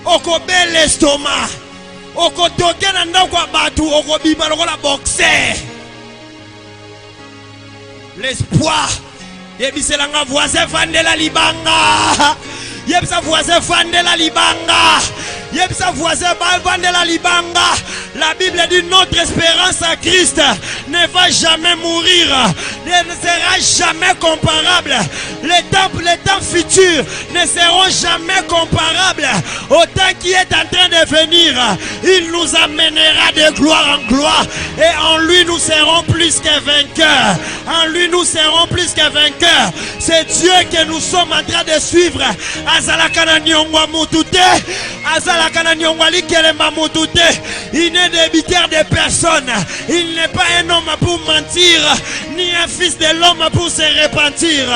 Oko bel estomac. Oko toke na ndako batu, oko bima lokola boxer. L'espoir. Yebise langa voisin fandela libanga. Yebisa voisin fandela libanga. Yebisa voisin fandela libanga. La Bible dit notre espérance à Christ ne va jamais mourir, ne sera jamais comparable. Les temps futurs ne seront jamais comparables au temps qui est en train de venir. Il nous amènera de gloire en gloire et en lui nous serons plus que vainqueurs. En lui nous serons plus que vainqueurs. C'est Dieu que nous sommes en train de suivre. Azalakana nyongwa mutute, azalakana nyongwa likelemba mutute. Il n'est débiteur de personne. Il n'est pas un homme pour mentir, ni un fils de l'homme pour se repentir.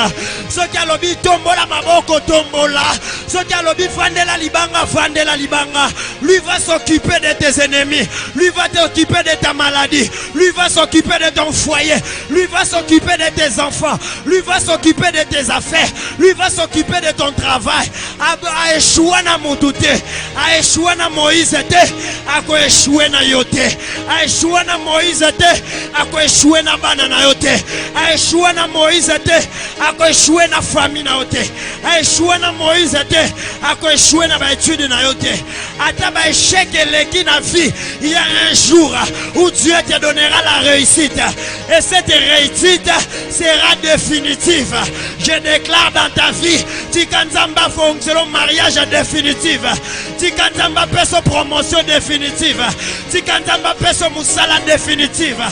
Ce qui a l'obi tombola maboko tombola. Ce qui a l'obi fandela libanga. Lui va s'occuper de tes ennemis. Lui va t'occuper de ta maladie. Lui va s'occuper de ton foyer. Lui va s'occuper de tes enfants. Lui va s'occuper de tes affaires. Lui va s'occuper de ton travail. A échoué na mutute. A échoué na Moïse te. A ko échoué na yote. A échoué na Moïse te. A ko échoué na banana yote. A échoué na Moïse te. A ko échoué na famille na yote. A échoué na Moïse te. A ko échoué na ba étude na yote. Ata ba échec et na vie. Il y a un jour où Dieu te donnera la réussite. Et cette réussite sera définitive. Je déclare dans ta vie, Tikanzamba fonctionne mariage définitif. Tikanzamba peso promotion définitive. Tikanzamba peso musala définitive.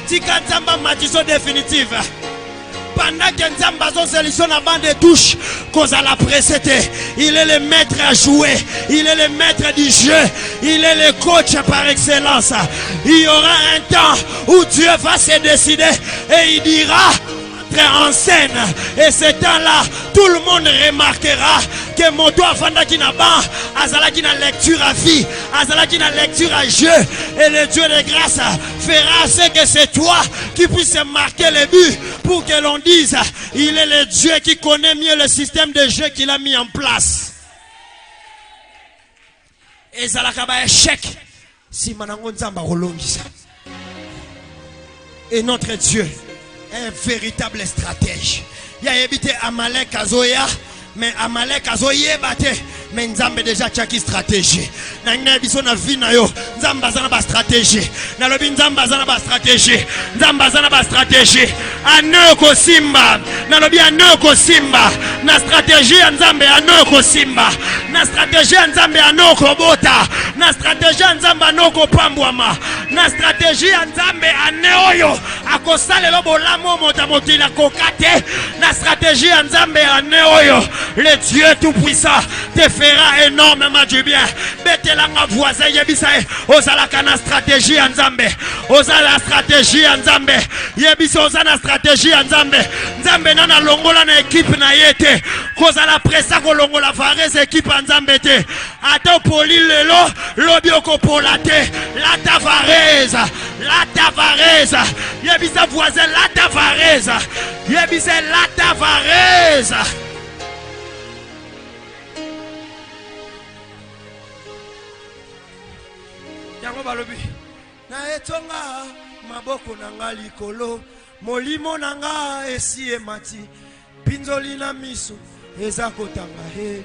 Tikanzamba matiso définitive. Pendant que Nzamba son sélection à bande de touche, cause à la précédé, il est le maître à jouer, il est le maître du jeu, il est le coach par excellence. Il y aura un temps où Dieu va se décider et il dira en scène, et ce temps-là tout le monde remarquera que moto afanda qui n'a pas azala qui n'a lecture à vie, azala qui n'a lecture à jeu, et le Dieu de grâce fera ce que c'est toi qui puisse marquer le but pour que l'on dise il est le Dieu qui connaît mieux le système de jeu qu'il a mis en place. Et zalaka ba échec si manango nzamba rolongisa. Et notre Dieu un véritable stratège. Il y a évité Amalek Azoya, mais Amalek Azoye bate, mais Nzambe déjà tchaki stratégie. Nangna biso na vie na yo, Nzamba zana ba stratégie. Na lobi Nzamba zana ba stratégie. Nzamba zana ba stratégie. Anoko Simba, na lobi anoko Simba. Na stratégie Nzambe anoko Simba. Na stratégie Nzambe anoko Bota. Na stratégie Nzambe anoko Pambwama. Na stratégie Nzambe aneoyo akosale lobo lamo motamoti la kokate. Na stratégie Nzambe aneoyo le Dieu tout puissant te fera énormément du bien. Betelanga voisin yebisae ozala kana stratégie Nzambe. Ozala stratégie Nzambe. Yebisa ozana stratégie Nzambe. Nzambe nana longola na équipe na yete. Kozala pressa ko longola varese équipe Nzambe te. Ato poli lelo lobi okopolate. La Tavareza. La Tavareza. Yebisa voisin la Tavareza. Yebisa la Tavareza. Yango balobi. Na etonga maboko nanga likolo. Molimo nanga esi emati. Pinzoli na miso eza kotanga he.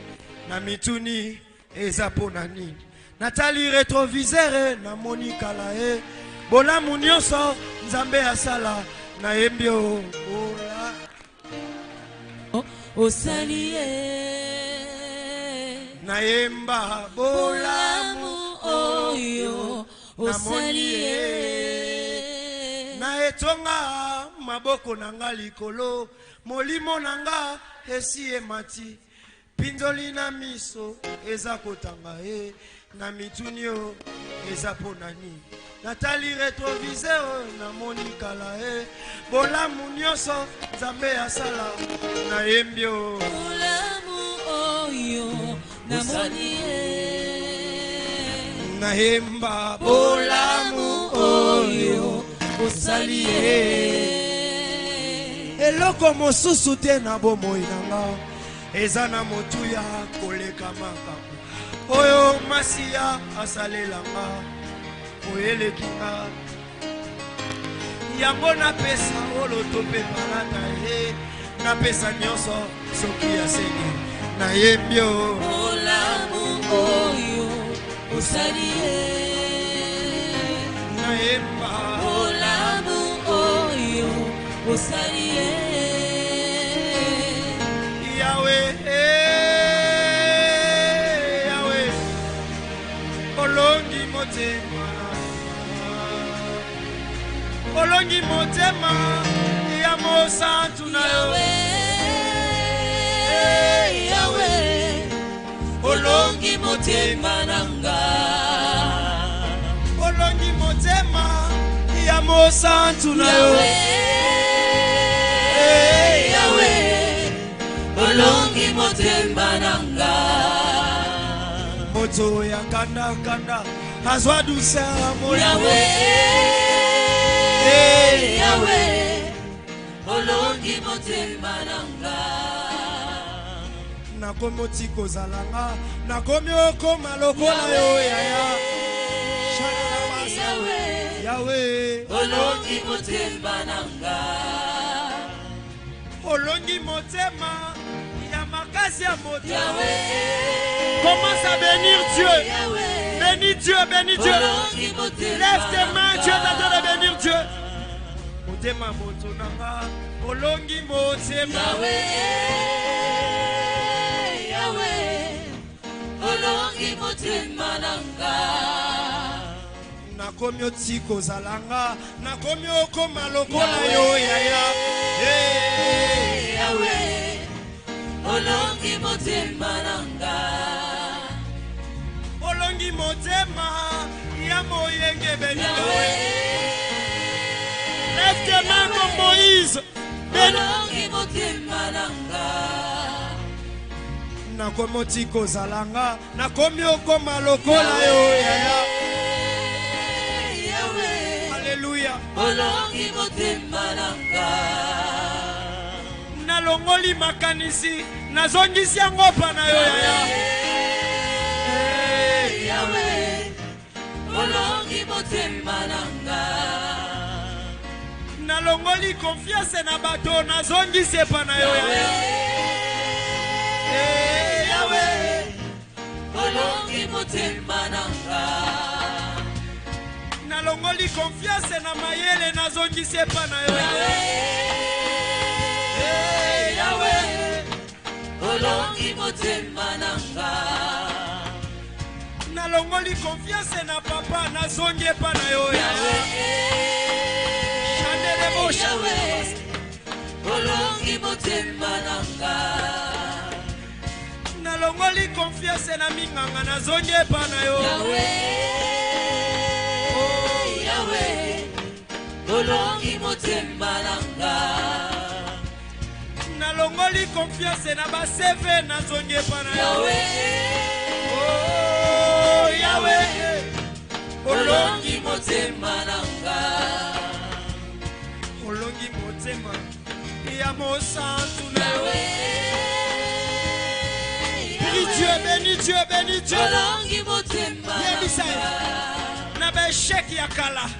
Na mituni eza pona nini. Natali rétroviseur na monika la he. Bola munyoso Nzambe asala na embio ola. Osalie na emba bola oyo osalie na etonga maboko nanga likolo molimo nanga esi emati pinzoli na miso eza kotanga he na mitunio eza ponani Natali rétroviseur na monika la he bolamu nyonso Nzambe asala na embio bolamu oyo na monie na emba bolamu oyo osalie eloko mosusu te na bomoi nanga ezana motuya koleka makambo oyo masiya asalelanga oyelekinga yango napesa oloto mpe malata ye napesa nyonso soki asengi nayembi o olamu oyo osali ye nayemba olamu oyo osali ye Yawe Yawe olongi motema olongi motema ya mosantu na yo Yawe olongi motema nanga olongi motema ya mosantu na yo Yawe olongi motema nanga moto ya kanda kanda azwa douceur moyo Yawe Yawe olongi motema nanga nakomi ti kozalanga nakomi okoma lokola yo yaya Yawe olongi motema nanga olongi motema ya makasi ya moto Yawe commence à bénir Dieu bénis Dieu bénis Dieu olongi motema lève tes mains Dieu est en train de bénir Dieu motema moto nanga olongi motema Yawe olongi motema nanga nakomi oti kozalanga nakomi okoma lokola yo yaya Yawe olongi motema nanga olongi motema ya moyenge bénis lève tes mains comme Moïse olongi motema nanga nakomi oti kozalanga nakomi okoma lokola yo yaya Alléluia. olongi motema nanga nalongoli makanisi nazongisi yango mpa na yo yaya Yawe olongi motema nanga nalongoli confiance na bato nazongisi epa na yo yaya Yawe olongi motema nanga nalongoli confiance na mayele nazongisi epa na yo Yawe olongi motema nanga nalongoli confiance na papa nazongi epa na yo Yawe olongi motema nanga nalongoli confiance na minganga nazongi epa na yo Yawe olongi motema nanga nalongoli confiance na baseve nazongi epa na yo Yawe olongi motema nanga olongi motema ya mosantu na yo bénis Dieu bénis Dieu olongi motema yebisa ye na baesheke ya kala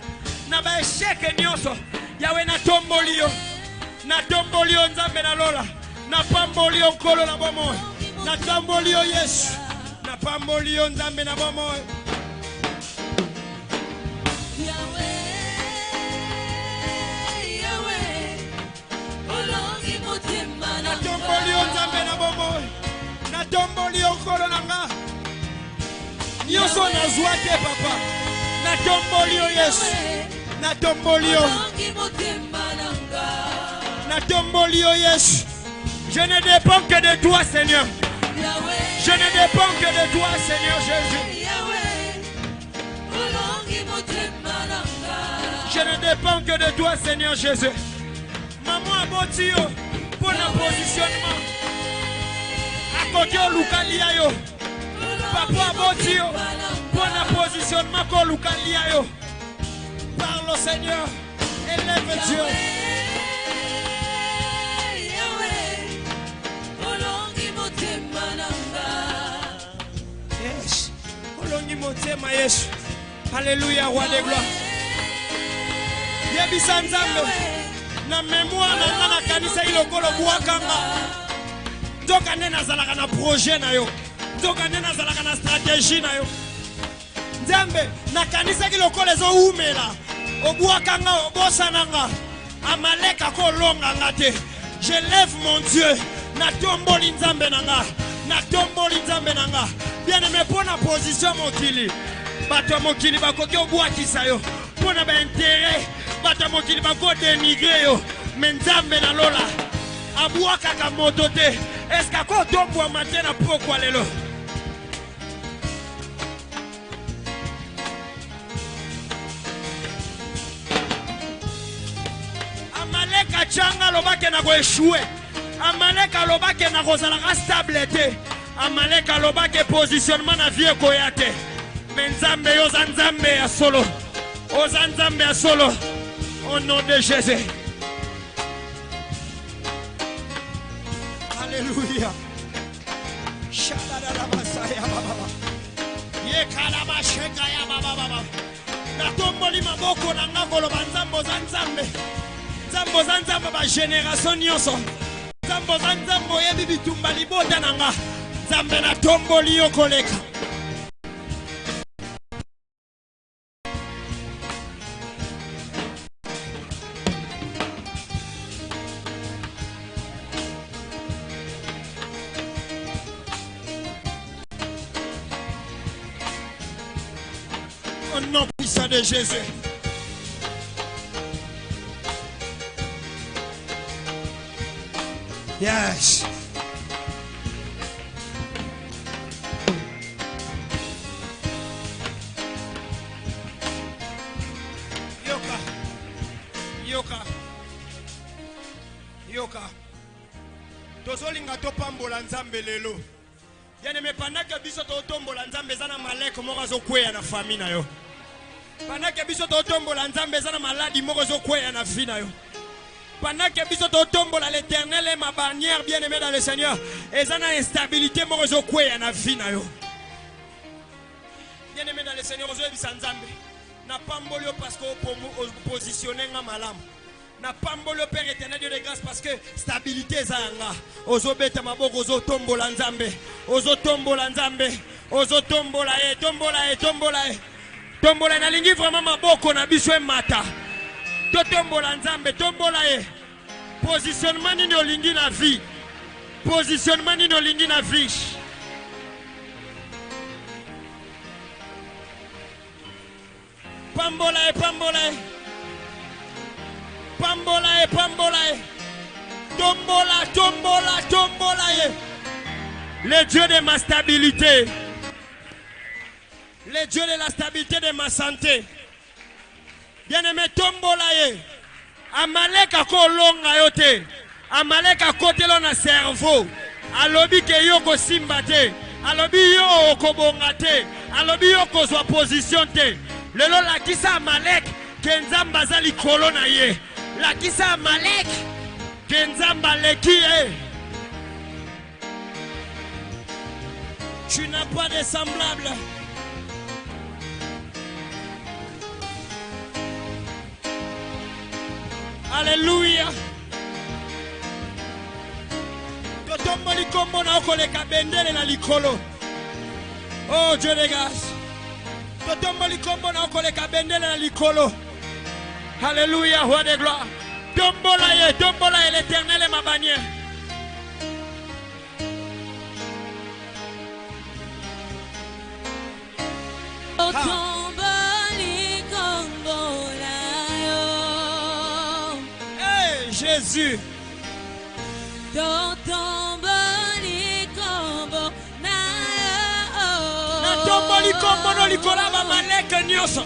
na baesheke nyonso yawe natomboli yo nzambe nalola napamboli yo nkolo na bomoi natamboli yo yesu napamboli yo nzambe na bomoi natomboli yo nzambe na bomoi natomboli yo nkolo na nga nyonso nazwa te papa natomboli yo yesu natomboli yo natomboli yo yesu je ne dépends que de toi Seigneur je ne dépends que de toi Seigneur Jésus je ne dépends que de toi Seigneur Jésus maman aboti yo pour na positionnement akoki olukalia yo papa aboti yo pour na positionnement ko olukalia yo parle au Seigneur élève Dieu motema Yesu. Alléluia, roi de gloire. Yebisa Nzambe. Na mémoire na nga na kanisa ilokolo bwakanga. Nzoka nde nazalaka na projet na yo. Nzoka nde nazalaka na stratégie na yo. Nzambe na kanisa ilokolo ezoumela. Obwakanga obosananga. Amaleka kolonga ngate. Je lève mon Dieu. Na tomboli Nzambe nanga. Na tomboli Nzambe nanga. Bien aimé pour la position mokili. Bato mokili bakoki obwakisa yo. Pona ba intérêt. Bato mokili bako dénigrer yo. Mais Nzambe na lola. Abwakaka moto te. Est-ce que ko tombo matin na pourquoi lelo? Amaleka changa lobake na ko échouer. Amaleka lobake na kozala stable te. Amaleka lobake positionnement na vie koyate. Mais Nzambe yo Nzambe ya solo. Oza Nzambe ya solo. Au nom de Jésus. Alléluia. Shalala masaya baba. Ye kalama sheka ya baba. Na tomboli maboko na ngakolo banzambo za Nzambe. Nzambo za Nzambe ba génération nyonso. Nzambo za Nzambe yebi bitumba libota nanga. Nzambe na tomboli yo koleka. Au nom puissant de Jésus. Yes. Yoka. Tozolinga topambola Nzambe lelo. Yane me panaka biso to tombola Nzambe zana maleko moko azokweya na famille na yo. Panaka biso to tombola Nzambe zana maladi moko azokweya na vie na yo. Panaka biso to tombola l'Éternel est ma bannière bien-aimé dans le Seigneur. Et zana instabilité moko azokweya na vie na yo. Bien-aimé dans le Seigneur, ozo ebisa Nzambe. Na pambolio parce que positionner nga malamu. Na pambolo Père éternel Dieu de grâce parce que stabilité zanga. Ozo beta maboko ozo tombola Nzambe. Ozo tombola Nzambe. Ozo tombola e tombola e tombola e. Tombola na lingi vraiment maboko na biso e mata. To tombola Nzambe tombola e. Positionnement ni no lingi na vie. Positionnement ni no lingi na vie. Pambola e pambola e. Pambola e pambola e. Tombola, tombola, tombola e. Le Dieu de ma stabilité. Le Dieu de la stabilité de ma santé. Bien-aimé, tombola e. Amaleka kolonga yote. Amaleka kotelo na cerveau. Alobi ke yo ko simbate. Alobi yo kobonga te. Alobi yo ko zwa position te. Lelo la kisa Amalek kenzamba zali kolona ye. La kisa Amalek kenzamba leki ye. Tu n'as pas de semblable. Alléluia. Totombo likombo na okoleka bendele na likolo. Oh Dieu de grâce. Totombo likombo na okoleka bendele na likolo. Alléluia, roi de gloire. Tombola ye, l'Éternel est ma bannière. Hey, Jésus. Na tomboli kombo no likola ba maleke nyoso.